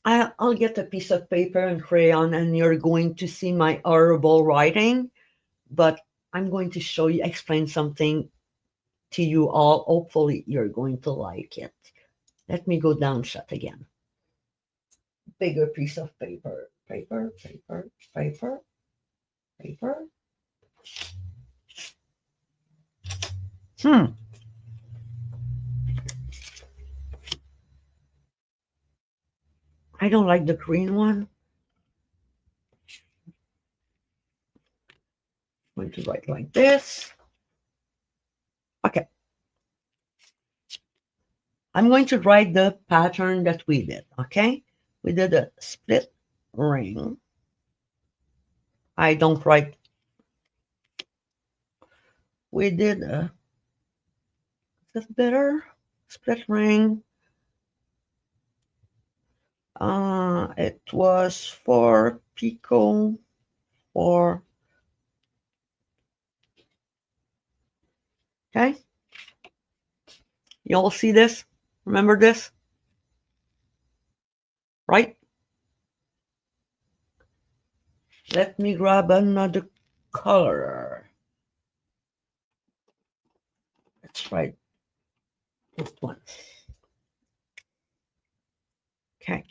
I'll get a piece of paper and crayon, and you're going to see my horrible writing, but I'm going to show you, explain something to you all. Hopefully, you're going to like it. Let me go down shut again. Bigger piece of paper, paper, paper, paper, paper. Hmm. I don't like the green one. I'm going to write like this. Okay. I'm going to write the pattern that we did. Okay. We did a split ring. I don't write. We did a, is this better? Split ring. It was for Pico or, okay. You all see this? Remember this? Right? Let me grab another color. Let's write this one. Okay.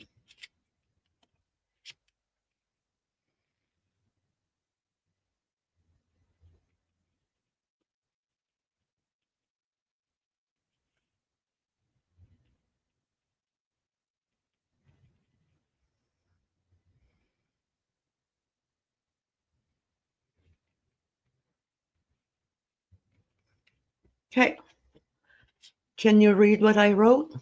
Okay. Can you read what I wrote?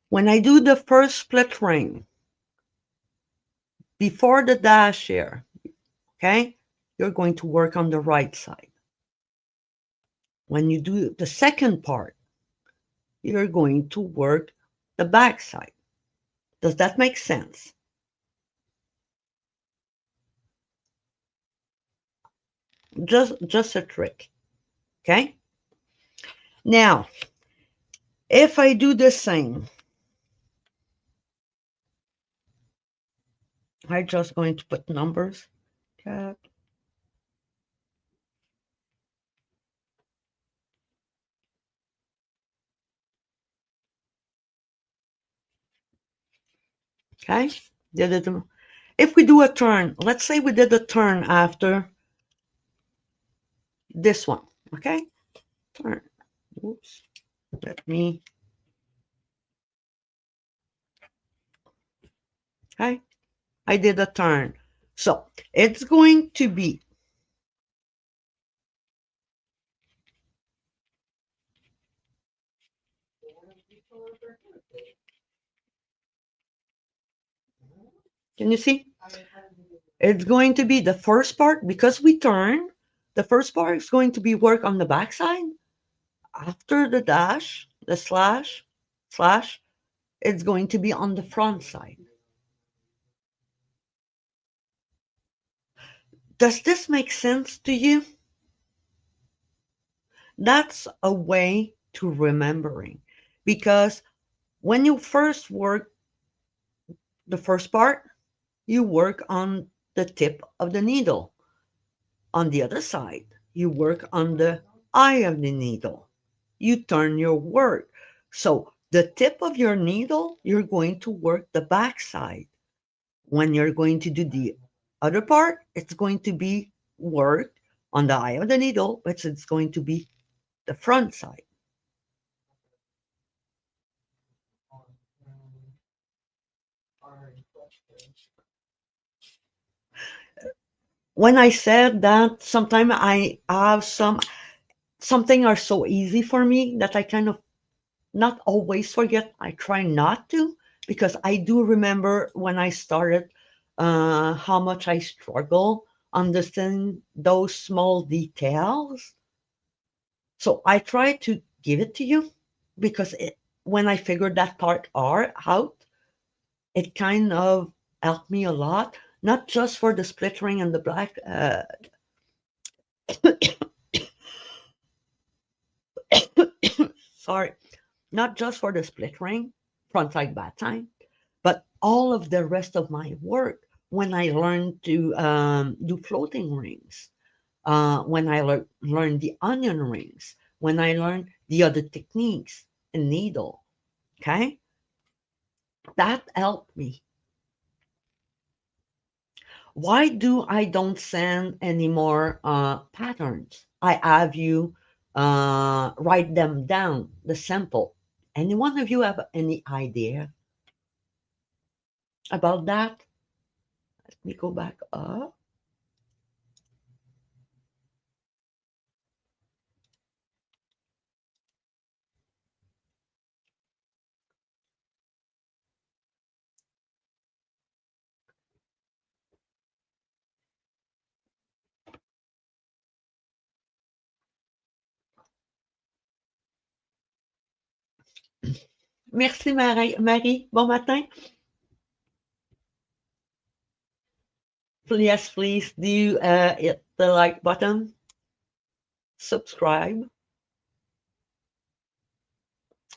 When I do the first split ring, before the dash here, okay, you're going to work on the right side. When you do the second part, you're going to work the back side. Does that make sense? Just a trick. Okay. Now, if I do the same, I'm just going to put numbers. Cat. Okay? Did it. If we do a turn, let's say we did a turn after this one. Okay? Turn. Oops. Let me. Okay? I did a turn. So it's going to be, can you see? It's going to be the first part because we turn. The first part is going to be work on the back side. After the dash, the slash, it's going to be on the front side. Does this make sense to you? That's a way to remembering because when you first work the first part, you work on the tip of the needle. On the other side, you work on the eye of the needle. You turn your work. So the tip of your needle, you're going to work the back side. When you're going to do the other part, it's going to be worked on the eye of the needle, but it's going to be the front side. When I said that, sometimes I have something are so easy for me that I kind of not always forget. I try not to because I do remember when I started how much I struggle understanding those small details. So I try to give it to you because when I figured that part out, it kind of helped me a lot. Not just for the splittering and the black, sorry, not just for the splittering, front side, back side, but all of the rest of my work when I learned to do floating rings, when I learned the onion rings, when I learned the other techniques and needle. Okay, that helped me. Why do I don't send any more patterns? I have you write them down, the sample. Any one of you have any idea about that? Let me go back up. Merci Marie. Marie. Bon matin. Yes, please do hit the like button, subscribe,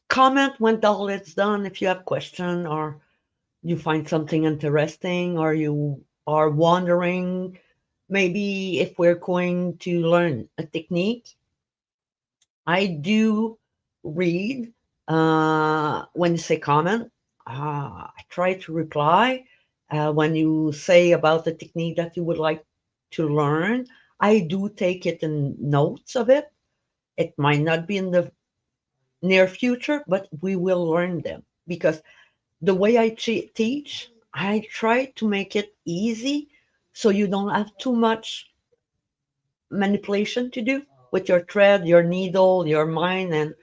comment when all it's done if you have question or you find something interesting or you are wondering maybe if we're going to learn a technique. I do read when you say comment. I try to reply when you say about the technique that you would like to learn. I do take it in notes of it. It might not be in the near future, but we will learn them because the way I teach, I try to make it easy so you don't have too much manipulation to do with your thread, your needle, your mind, and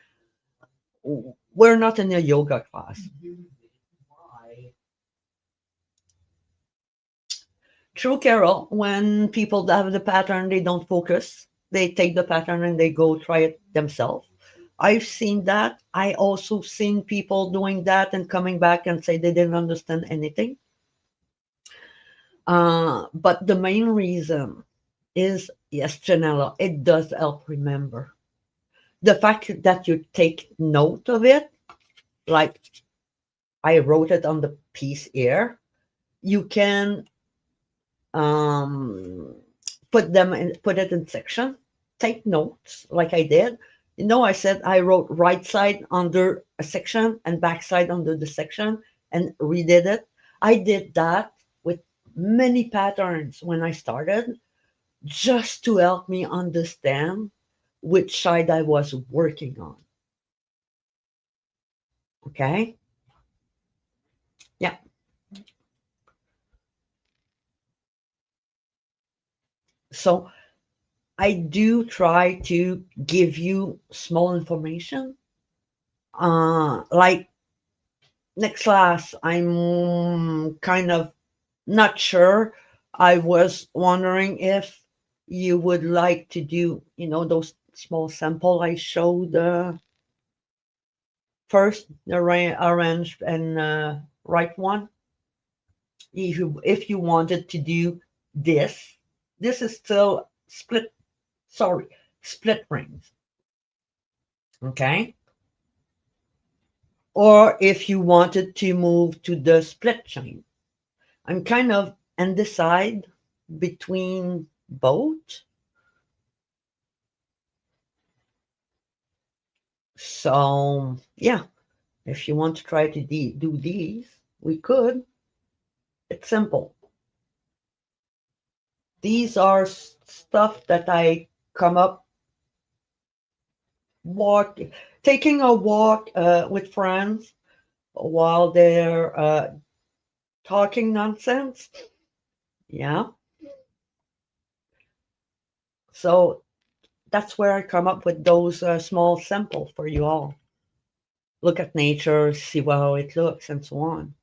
we're not in a yoga class. True, Carol, when people have the pattern, they don't focus. They take the pattern and they go try it themselves. I've seen that. I also seen people doing that and coming back and say they didn't understand anything. But the main reason is, yes, Janella, it does help remember. The fact that you take note of it, like I wrote it on the piece here, you can um, put it in section, take notes like I did. I said I wrote right side under a section and back side under the section and redid it. I did that with many patterns when I started, just to help me understand which side I was working on. Okay? Yeah. So I do try to give you small information. Like next class, I'm kind of not sure. I was wondering if you would like to do, those small sample I showed first, the orange and right one. If you wanted to do this is still split. Sorry, split rings. Okay, or if you wanted to move to the split chain. I'm kind of undecided between both. So, yeah, if you want to try to do these, we could. It's simple. These are stuff that I come up walk, taking a walk with friends while they're talking nonsense. Yeah. So that's where I come up with those small samples for you all. Look at nature, see how it looks, and so on.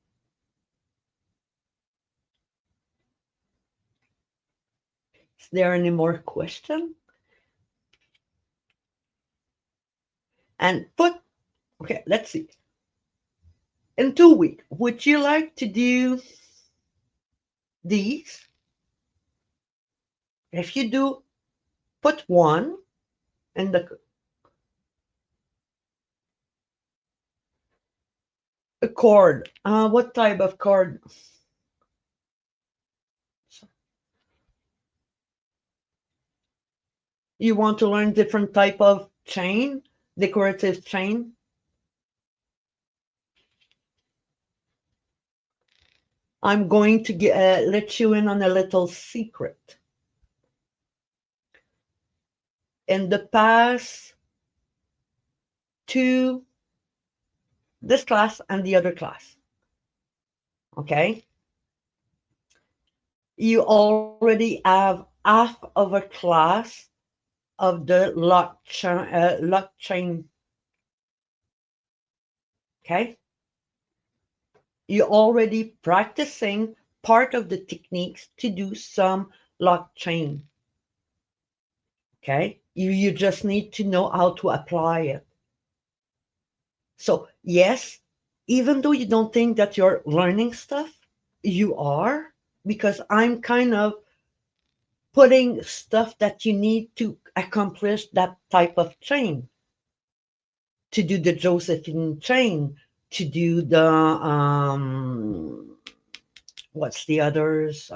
Is there any more question? And okay, let's see. In 2 weeks, would you like to do these? If you do, put one in the cord. What type of cord? You want to learn different type of chain, decorative chain? I'm going to let you in on a little secret. In the past two, this class and the other class, okay, you already have half of a class of the lock chain, okay? You're already practicing part of the techniques to do some lock chain, okay? You just need to know how to apply it. So, yes, even though you don't think that you're learning stuff, you are, because I'm kind of putting stuff that you need to accomplish that type of chain, to do the Josephine chain, to do the what's the others?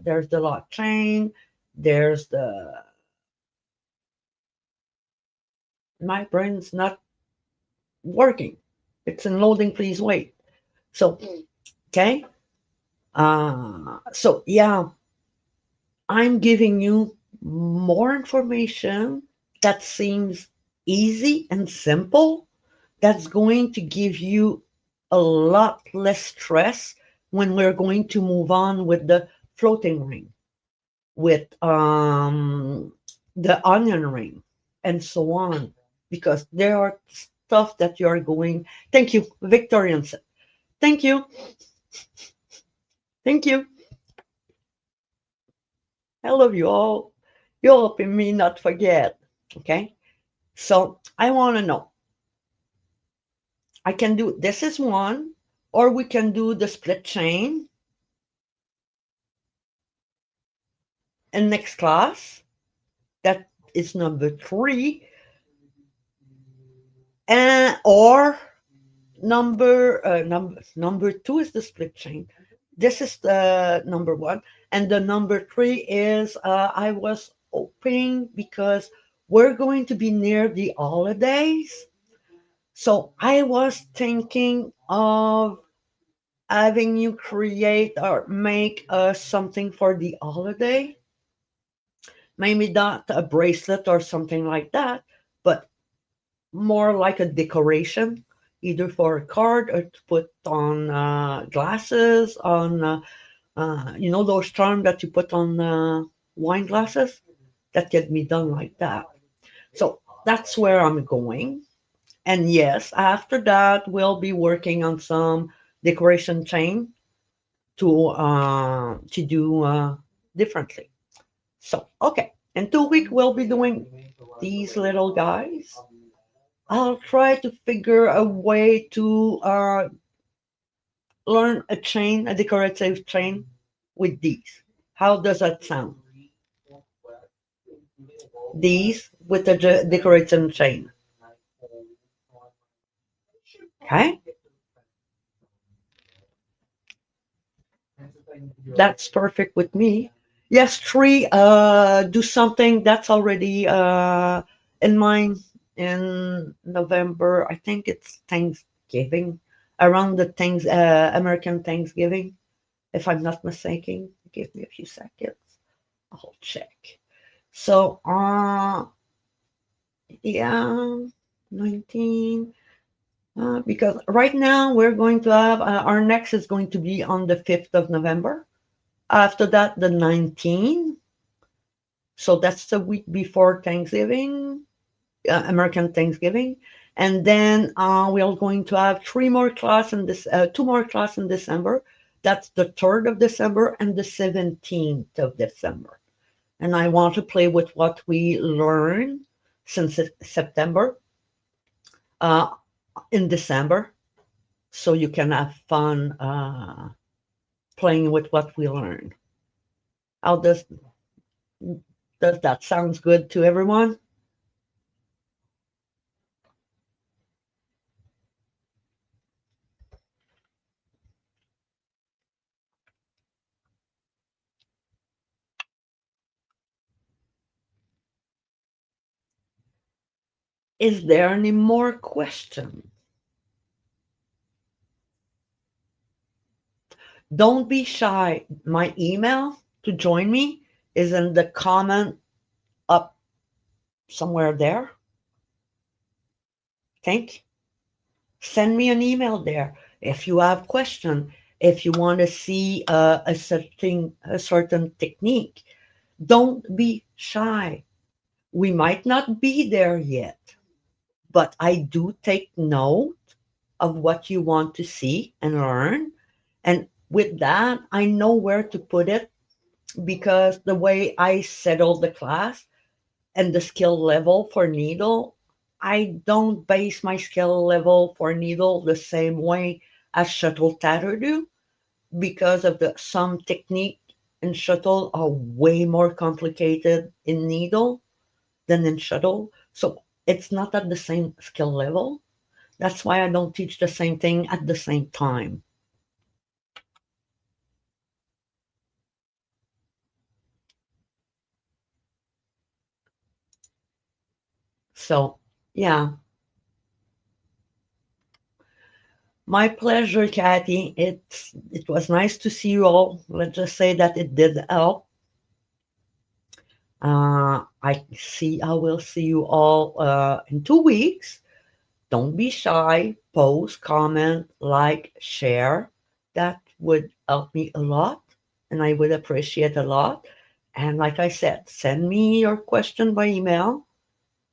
There's the lock chain. There's the My brain's not working. It's in loading. Please wait. So okay. So yeah, I'm giving you more information that seems easy and simple. That's going to give you a lot less stress when we're going to move on with the floating ring, with the onion ring, and so on, because there are stuff that you're going. Thank you, Victorian. Thank you, thank you. I love you all. You're helping me not forget. Okay, so I want to know. I can do this is one, or we can do the split chain in next class. That is number three, and or number two is the split chain. This is the number one, and the number three is I was hoping, because we're going to be near the holidays, so I was thinking of having you create or make something for the holiday. Maybe not a bracelet or something like that, but more like a decoration, either for a card or to put on glasses, on, those charms that you put on wine glasses. That can be done like that. So that's where I'm going. And yes, after that, we'll be working on some decoration chain to do differently. So okay, in 2 weeks we'll be doing these little guys. I'll try to figure a way to learn a chain, a decorative chain with these. How does that sound? These with a decorative chain. Okay, that's perfect with me. Yes, three. Do something that's already in mind in November. I think it's Thanksgiving, around the American Thanksgiving, if I'm not mistaken. Give me a few seconds. I'll check. So, yeah, 19. Because right now we're going to have our next is going to be on the 5th of November. After that, the 19th. So that's the week before Thanksgiving, American Thanksgiving. And then we're going to have two more class in December. That's the 3rd of December and the 17th of December. And I want to play with what we learned since September uh, in December, so you can have fun playing with what we learned. How does that sounds good to everyone? Is there any more questions? Don't be shy. My email to join me is in the comment up somewhere there. Think. Send me an email there if you have question. If you want to see a certain technique, don't be shy. We might not be there yet, but I do take note of what you want to see and learn. And with that, I know where to put it because the way I settle the class and the skill level for needle, I don't base my skill level for needle the same way as shuttle tatter do because of the some technique in shuttle are way more complicated in needle than in shuttle. So it's not at the same skill level. That's why I don't teach the same thing at the same time. So yeah, my pleasure, Kathy. It was nice to see you all. Let's just say that it did help. I will see you all in 2 weeks. Don't be shy. Post, comment, like, share. That would help me a lot, and I would appreciate a lot. And like I said, send me your question by email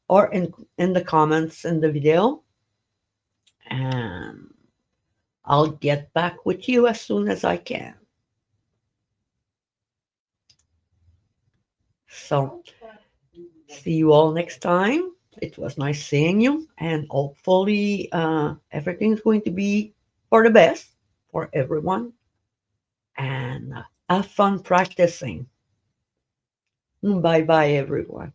or in the comments in the video, and I'll get back with you as soon as I can. So, see you all next time. It was nice seeing you, and hopefully, everything's going to be for the best for everyone. And have fun practicing. Bye bye, everyone.